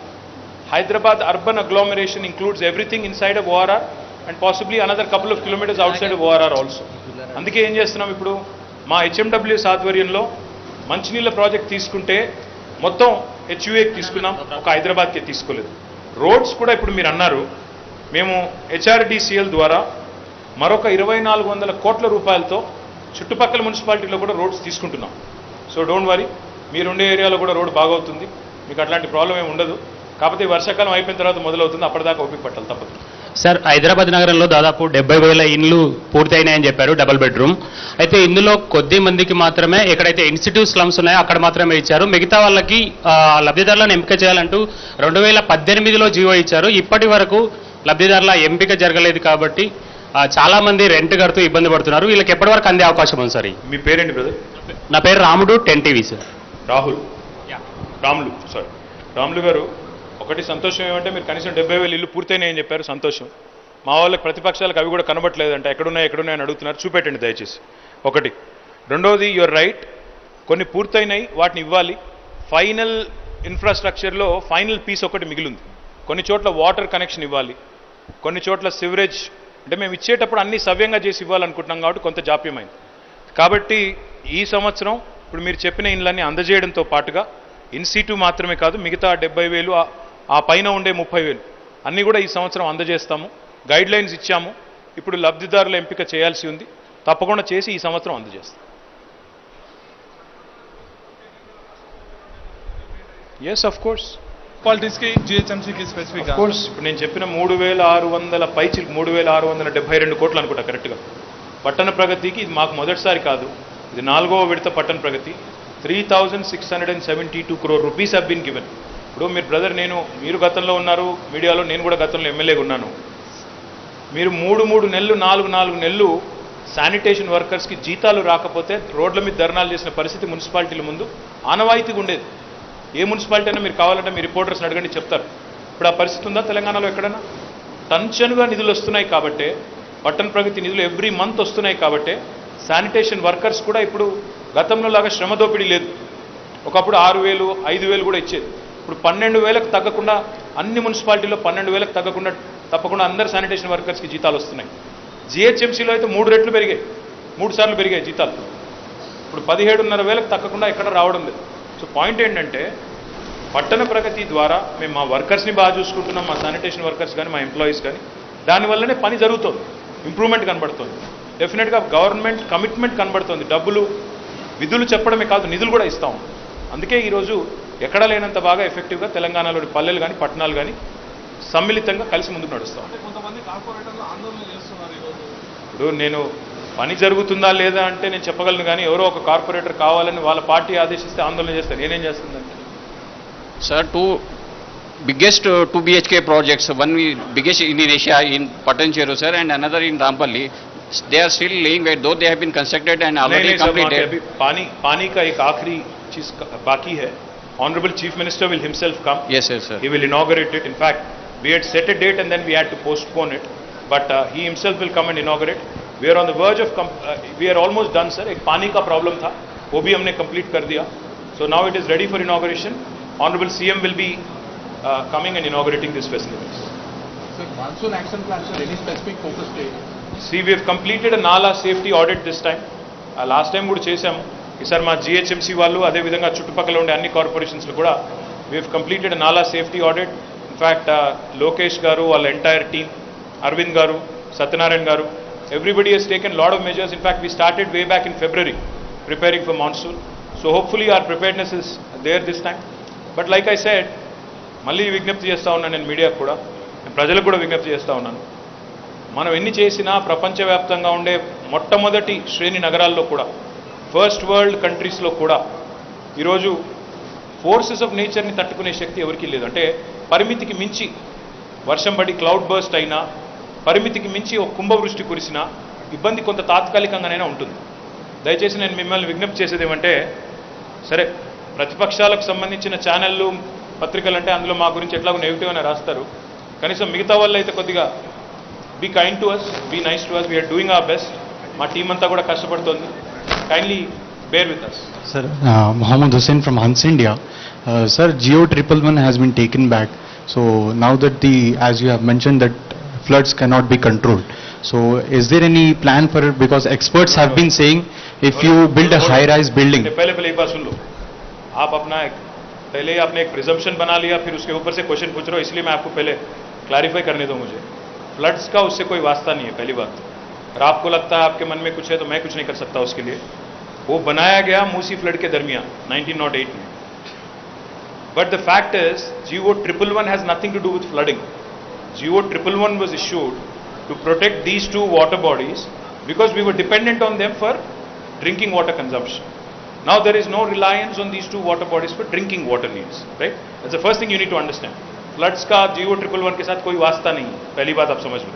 Hyderabad urban agglomeration includes everything inside of ORR and possibly another couple of kilometers outside of ORR also. అందుకే ఏం చేస్తున్నాం ఇప్పుడు మా HMWS ఆధ్వర్యంలో మంచినీళ్ళ ప్రాజెక్ట్ తీసుకుంటే మొత్తం HUAకి తీసుకున్నాం, ఒక హైదరాబాద్కి తీసుకోలేదు. రోడ్స్ కూడా ఇప్పుడు మీరు అన్నారు, మేము HRDCL ద్వారా మరొక 2400 కోట్ల రూపాయలతో చుట్టుపక్కల మున్సిపాలిటీలో కూడా రోడ్స్ తీసుకుంటున్నాం. సో డోంట్ వరీ, మీరుండే ఏరియాలో కూడా రోడ్ బాగవుతుంది, మీకు అట్లాంటి ప్రాబ్లం ఏమి ఉండదు. కాకపోతే వర్షాకాలం అయిపోయిన తర్వాత మొదలవుతుంది, అప్పటిదాకా ఓపిక పట్టాలి, తప్పదు. సార్, హైదరాబాద్ నగరంలో దాదాపు 70,000 ఇండ్లు పూర్తయినాయని చెప్పారు, డబుల్ బెడ్రూమ్. అయితే ఇందులో కొద్ది మందికి మాత్రమే ఎక్కడైతే ఇన్స్టిట్యూట్ స్లమ్స్ ఉన్నాయో అక్కడ మాత్రమే ఇచ్చారు. మిగతా వాళ్ళకి లబ్ధిదారులను ఎంపిక చేయాలంటూ 2018లో జీవో ఇచ్చారు. ఇప్పటి వరకు లబ్ధిదారుల ఎంపిక జరగలేదు కాబట్టి చాలా మంది రెంట్ కడుతూ ఇబ్బంది పడుతున్నారు. వీళ్ళకి ఎప్పటి వరకు అందే అవకాశం ఉంది సార్? మీ పేరేంటి బ్రదర్? నా పేరు రాముడు, 10TV సార్. రాములు గారు, ఒకటి సంతోషం ఏమంటే మీరు కనీసం 70,000 ఇల్లు పూర్తయినాయని చెప్పారు, సంతోషం. మా వాళ్ళకి ప్రతిపక్షాలకు అవి కూడా కనబట్టలేదంట, ఎక్కడున్నాయని అడుగుతున్నారు, చూపెట్టండి దయచేసి. ఒకటి. రెండోది, యువర్ రైట్, కొన్ని పూర్తయినాయి, వాటిని ఇవ్వాలి. ఫైనల్ ఇన్ఫ్రాస్ట్రక్చర్లో ఫైనల్ పీస్ ఒకటి మిగిలింది. కొన్ని చోట్ల వాటర్ కనెక్షన్ ఇవ్వాలి, కొన్ని చోట్ల సివరేజ్, అంటే మేము ఇచ్చేటప్పుడు అన్ని సవ్యంగా చేసి ఇవ్వాలనుకుంటున్నాం కాబట్టి కొంత జాప్యమైంది. కాబట్టి ఈ సంవత్సరం ఇప్పుడు మీరు చెప్పిన ఇండ్లన్నీ అందజేయడంతో పాటుగా ఇన్సిటు మాత్రమే కాదు, మిగతా 70,000, ఆ పైన ఉండే 30,000 అన్నీ కూడా ఈ సంవత్సరం అందజేస్తాము. గైడ్ లైన్స్ ఇచ్చాము, ఇప్పుడు లబ్ధిదారుల ఎంపిక చేయాల్సి ఉంది, తప్పకుండా చేసి ఈ సంవత్సరం అందజేస్తాం. Yes, of course. పాలిటిక్స్కి జిహెచ్ఎంసీకి స్పెసిఫిక్ కోర్స్ ఇప్పుడు నేను చెప్పిన 3,600 పైచిలకు 3,672 కోట్లు అనుకుంటా కరెక్ట్గా. పట్టణ ప్రగతికి ఇది మాకు మొదటిసారి కాదు, ఇది 4వ విడత పట్టణ ప్రగతి. 3,672 crore rupees have been given. ఇప్పుడు మీరు బ్రదర్, మీరు గతంలో ఉన్నారు మీడియాలో, నేను కూడా గతంలో ఎమ్మెల్యేగా ఉన్నాను. మీరు 3 నెలలు 4 నెలలు శానిటేషన్ వర్కర్స్కి జీతాలు రాకపోతే రోడ్ల మీద ధర్నాలు చేసిన పరిస్థితి మున్సిపాలిటీల ముందు ఆనవాయితీగా ఉండేది. ఏ మున్సిపాలిటీ అయినా మీరు కావాలంటే మీ రిపోర్టర్స్ని అడగండి, చెప్తారు. ఇప్పుడు ఆ పరిస్థితి ఉందా తెలంగాణలో ఎక్కడైనా? టంచనుగా నిధులు వస్తున్నాయి కాబట్టే, పట్టణ ప్రగతి నిధులు ఎవ్రీ మంత్ వస్తున్నాయి కాబట్టే శానిటేషన్ వర్కర్స్ కూడా ఇప్పుడు గతంలో లాగా శ్రమ దోపిడీ లేదు. ఒకప్పుడు 6,000, 5,000 కూడా ఇచ్చేది. ఇప్పుడు 12,000కు తగ్గకుండా అన్ని మున్సిపాలిటీలో 12,000కు తప్పకుండా అందరు శానిటేషన్ వర్కర్స్కి జీతాలు వస్తున్నాయి. జిహెచ్ఎంసీలో అయితే 3 రెట్లు పెరిగాయి, 3 సార్లు పెరిగాయి జీతాలు. ఇప్పుడు 17,500 తగ్గకుండా ఎక్కడ రావడం లేదు. సో పాయింట్ ఏంటంటే, పట్టణ ప్రగతి ద్వారా మేము మా వర్కర్స్ని బాగా చూసుకుంటున్నాం, మా శానిటేషన్ వర్కర్స్ కానీ మా ఎంప్లాయీస్ కానీ, దానివల్లనే పని జరుగుతుంది, ఇంప్రూవ్మెంట్ కనబడుతుంది. డెఫినెట్గా గవర్నమెంట్ కమిట్మెంట్ కనబడుతుంది. డబ్బులు, విధులు చెప్పడమే కాదు, నిధులు కూడా ఇస్తాం. అందుకే ఈరోజు ఎక్కడ లేనంత బాగా ఎఫెక్టివ్గా తెలంగాణలోని పల్లెలు కానీ పట్టణాలు కానీ సమ్మిళితంగా కలిసి ముందుకు నడుస్తాం. ఇప్పుడు నేను పని జరుగుతుందా లేదా అంటే నేను చెప్పగలను, కానీ ఎవరో ఒక కార్పొరేటర్ కావాలని వాళ్ళ పార్టీ ఆదేశిస్తే ఆందోళన చేస్తారు. నేనేం చేస్తుందంటే Sir, two biggest 2 BHK projects, one biggest in Asia in Patancheru, sir, and another in Rampalli. They are still laying wait, though they have been constructed and already completed. अभी पानी का एक आखिरी चीज बाकी है. Honorable Chief Minister will himself come. Yes, yes, sir. He will inaugurate it. In fact, we had set a date and then we had to postpone it. But he himself will come and inaugurate. We are on the verge of, we are almost done, sir. एक पानी का problem था, वो भी हमने complete कर दिया. So now it is ready for inauguration. Honorable CM will be coming and inaugurating these facilities. So monsoon action plan, sir, any specific focus day? See, we have completed a Nala safety audit this time. Last time కూడా చేసాము. ఈసారి మా GHMC వాళ్ళు అదేవిధంగా చుట్టుపక్కల ఉండే అన్ని కార్పొరేషన్స్లో కూడా we have completed nala safety audit. In fact Lokesh garu, వాళ్ళ entire team, Aravind garu, Satyanarayana garu, everybody has taken lot of measures. In fact we started way back in February preparing for monsoon. So hopefully our preparedness is there this time. But like I said, మళ్ళీ విజ్ఞప్తి చేస్తూ ఉన్నాను నేను మీడియాకు కూడా, ప్రజలకు కూడా విజ్ఞప్తి చేస్తూ ఉన్నాను. మనం ఎన్ని చేసినా ప్రపంచవ్యాప్తంగా ఉండే మొట్టమొదటి శ్రేణి నగరాల్లో కూడా, ఫస్ట్ వరల్డ్ కంట్రీస్లో కూడా ఈరోజు ఫోర్సెస్ ఆఫ్ నేచర్ని తట్టుకునే శక్తి ఎవరికీ లేదు. అంటే పరిమితికి మించి వర్షం పడి క్లౌడ్ బర్స్ట్ అయినా, పరిమితికి మించి ఒక కుంభవృష్టి కురిసినా ఇబ్బంది కొంత తాత్కాలికంగానైనా ఉంటుంది. దయచేసి నేను మిమ్మల్ని విజ్ఞప్తి చేసేది ఏమంటే, సరే ప్రతిపక్షాలకు సంబంధించిన ఛానళ్ళు, పత్రికలు అంటే అందులో మా గురించి ఎట్లాగో నెగిటివ్గానే రాస్తారు, కనీసం మిగతా వాళ్ళు అయితే కొద్దిగా be kind to us, be nice to us, we are doing our best. మా టీం అంతా కూడా కష్టపడుతోంది. Kindly bear with us. Sir, Mohammed Hussain from Hans India. Sir, Geo 111 has been taken back. So now that as you have mentioned that floods cannot be controlled, so is there any plan for it? Because experts have been saying if you build a high-rise building. पहले एक बार सुन लो. आप पहले आपने एक presumption बना लिया, फिर उसके ऊपर से क्वेश्चन पूछ रहे हो, इसलिए मैं आपको पहले क्लैरिफाई करने दो मुझे. फ्लड्स का उससे कोई वास्ता नहीं है, पहली बात. और आपको लगता है आपके मन में कुछ है तो मैं कुछ नहीं कर सकता उसके लिए. वो बनाया गया मूसी फ्लड के दरमियान 1908 में. But the fact is GO 111 has nothing to do with flooding. GO 111 was issued to protect these two water bodies because we were dependent on them for drinking water consumption. Now there is no reliance on these two water bodies for drinking water needs, right? That's the first thing you need to understand. Floods का GO 111 के साथ कोई वास्ता नहीं है, पहली बात आप समझ लो.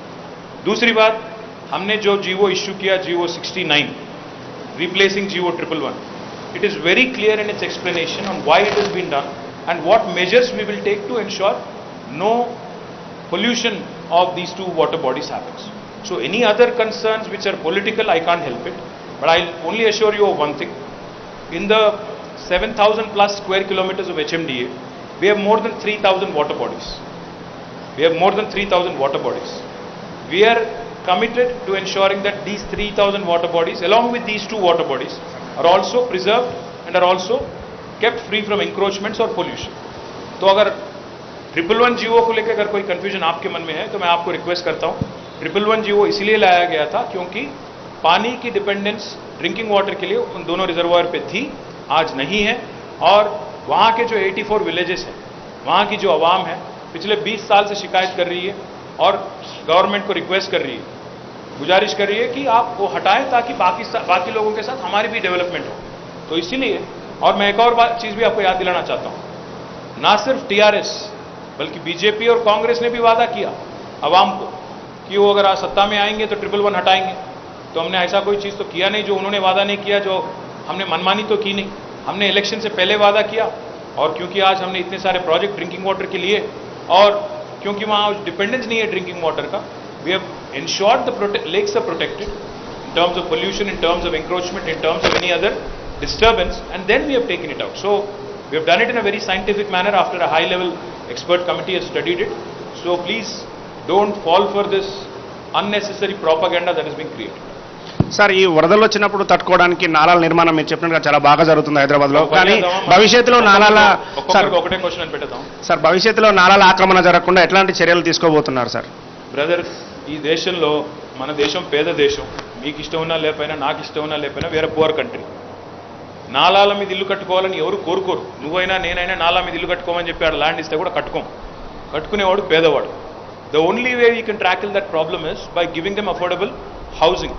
दूसरी बात, हमने जो GO इश्यू किया GO 69 replacing GO 111, it is very clear in its explanation on why it has been done and what measures we will take to ensure no pollution of these two water bodies happens. So any other concerns which are political, I can't help it, but I'll only assure you of one thing. In the 7,000 plus square kilometers of HMDA, we have more than 3,000 water bodies. We have more than 3,000 water bodies. We are committed to ensuring that these 3,000 water bodies, along with these two water bodies, are also preserved and are also kept free from encroachments or pollution. तो अगर 111 GO को लेकर अगर कोई confusion आपके मन में है तो मैं आपको रिक्वेस्ट करता हूँ, 111 GO इसलिए लाया गया था क्योंकि पानी की डिपेंडेंस ड्रिंकिंग वाटर के लिए उन दोनों रिजर्वायर पे थी, आज नहीं है. और वहाँ के जो 84 विलेजेस हैं, वहाँ की जो आवाम है पिछले 20 साल से शिकायत कर रही है और गवर्नमेंट को रिक्वेस्ट कर रही है, गुजारिश कर रही है कि आप वो हटाएं ताकि बाकी लोगों के साथ हमारी भी डेवलपमेंट हो. तो इसीलिए, और मैं एक और चीज़ भी आपको याद दिलाना चाहता हूँ, ना सिर्फ TRS बल्कि बीजेपी और कांग्रेस ने भी वादा किया आवाम को कि वो अगर आज सत्ता में आएंगे तो 111 हटाएंगे. तो हमने ऐसा कोई चीज़ तो किया नहीं जो उन्होंने वादा नहीं किया, जो हमने मनमानी तो की नहीं. हमने इलेक्शन से पहले वादा किया, और क्योंकि आज हमने इतने सारे प्रोजेक्ट ड्रिंकिंग वाटर के लिए, और क्योंकि वहाँ डिपेंडेंस नहीं है ड्रिंकिंग वाटर का, we have ensured the lakes are protected in terms of pollution, in terms of encroachment, in terms of any other disturbance, and then we have taken it out. So we have done it in a very scientific manner after a high level expert committee has studied it. So please don't fall for this unnecessary propaganda that is being created. Sir, ఈ వరదలు వచ్చినప్పుడు తట్టుకోవడానికి నాలాల నిర్మాణం మీరు చెప్పినట్టుగా చాలా బాగా జరుగుతుంది హైదరాబాద్లో. కానీ భవిష్యత్తులో నాలాల ఒకటే క్వశ్చన్ పెట్టేద్దాం సార్, భవిష్యత్తులో నాలాల ఆక్రమణ జరగకుండా ఎట్లాంటి చర్యలు తీసుకోబోతున్నారు సార్? బ్రదర్, ఈ దేశంలో మన దేశం పేద దేశం. మీకు ఇష్టం ఉన్నా లేకపోయినా, నాకు ఇష్టం ఉన్నా లేకపోయినా, వేరే పువర్ కంట్రీ. నాలాల మీద ఇల్లు కట్టుకోవాలని ఎవరు కోరుకోరు. నువ్వైనా నేనైనా నాలా మీద ఇల్లు కట్టుకోమని చెప్పి ఆడ ల్యాండ్ ఇస్తే కూడా కట్టుకునేవాడు పేదవాడు. The only way you can tracheal that problem is by giving them affordable housing.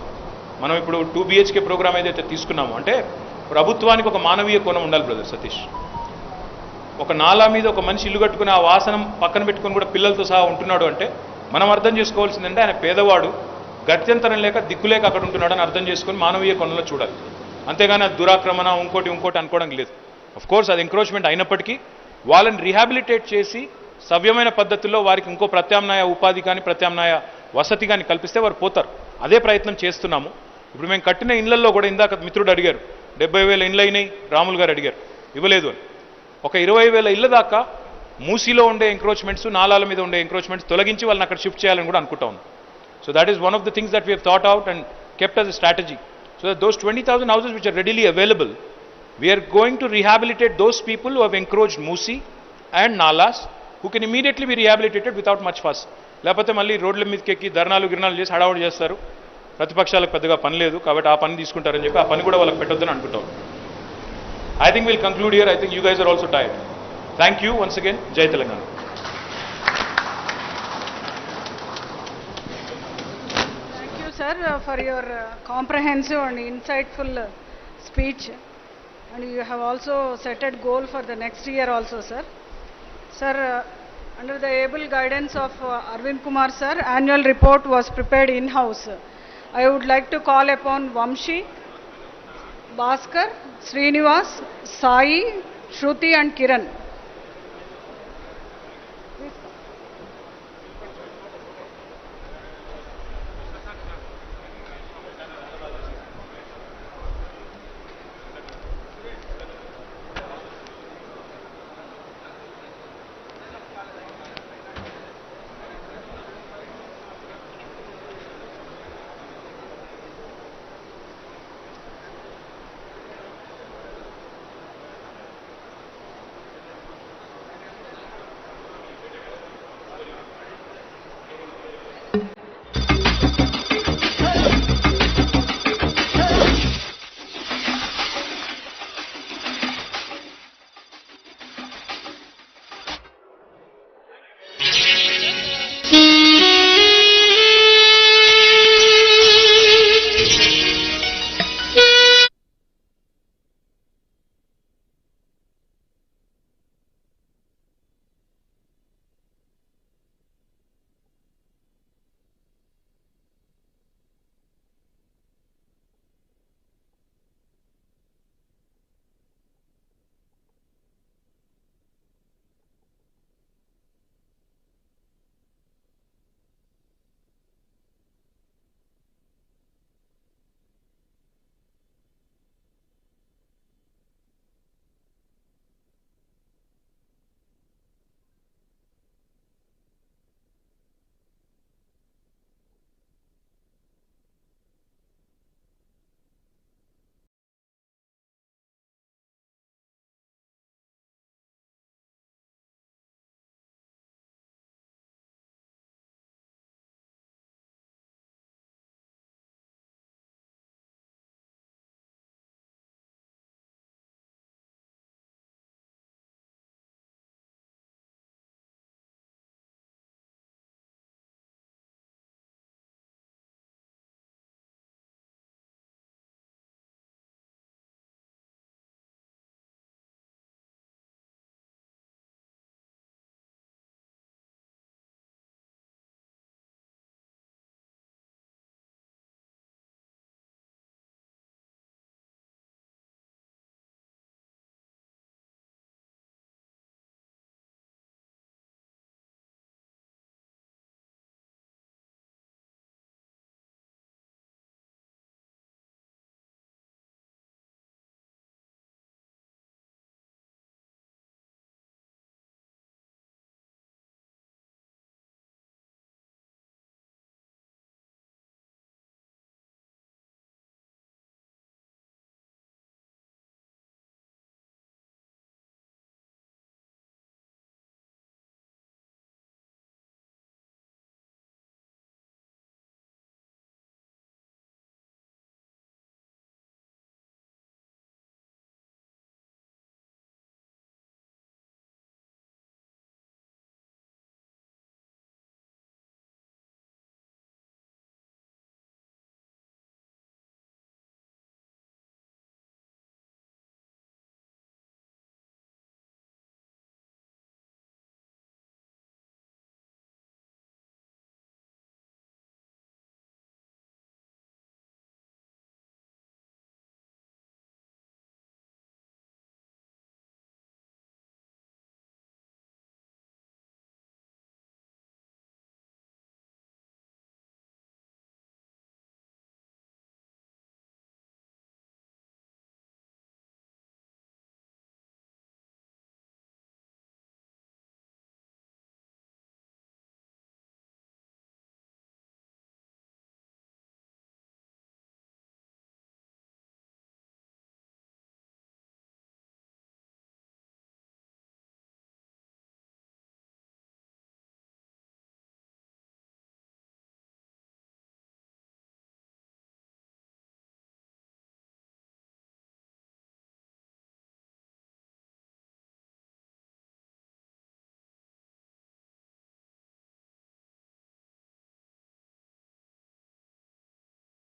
మనం ఇప్పుడు 2 BHK ప్రోగ్రామ్ ఏదైతే తీసుకున్నామో, అంటే ప్రభుత్వానికి ఒక మానవీయ కోణం ఉండాలి బ్రదర్ సతీష్. ఒక నాలా మీద ఒక మనిషి ఇల్లు కట్టుకుని ఆ వాసనం పక్కన పెట్టుకుని కూడా పిల్లలతో సహా ఉంటున్నాడు అంటే మనం అర్థం చేసుకోవాల్సిందంటే ఆయన పేదవాడు, గత్యంతరం లేక దిక్కులేక అక్కడ ఉంటున్నాడు అని అర్థం చేసుకొని మానవీయ కోణంలో చూడాలి. అంతేగాని అది దురాక్రమణ ఇంకోటి అనుకోవడం లేదు. అఫ్ కోర్స్ అది ఎంక్రోచ్మెంట్ అయినప్పటికీ వాళ్ళని రీహాబిలిటేట్ చేసి సవ్యమైన పద్ధతుల్లో వారికి ఇంకో ప్రత్యామ్నాయ ఉపాధి కానీ ప్రత్యామ్నాయ వసతి కానీ కల్పిస్తే వారు పోతారు. అదే ప్రయత్నం చేస్తున్నాము. ఇప్పుడు మేము కట్టిన ఇళ్లలో కూడా ఇందాక మిత్రుడు అడిగారు, 70,000 ఇండ్లు అయినాయి, రాములు గారు అడిగారు, ఇవ్వలేదు అని. ఒక 20,000 ఇళ్ల దాకా మూసీలో ఉండే ఎంక్రోచ్మెంట్స్, నాలాల మీద ఉండే ఎంక్రోచ్మెంట్స్ తొలగించి వాళ్ళని అక్కడ షిఫ్ట్ చేయాలని కూడా అనుకుంటా ఉన్నాం. So that is one of the things that we have thought out and kept as a strategy. So that those 20,000 houses which are readily available, we are going to rehabilitate those people who have encroached Musi and Nalas, who can immediately be rehabilitated without much fuss. లేకపోతే మళ్ళీ రోడ్ల మీదకి ఎక్కి ధర్నాలు గిర్నాలు చేసి హడావుడి చేస్తారు. ప్రతిపక్షాలకు పెద్దగా పని లేదు కాబట్టి ఆ పని తీసుకుంటారని చెప్పి ఆ పని కూడా వాళ్ళకి పెట్టొద్దని అనుకుంటాం. I think we'll conclude here. I think you guys are also tired. Thank you once again. Jai Telangana. Sir, for your comprehensive and insightful speech, and you have also set a goal for the next year also, sir. Sir, under the able guidance of Arvind Kumar sir, annual report was prepared in-house. I would like to call upon Vamshi, Bhaskar, Srinivas, Sai, Shruti and Kiran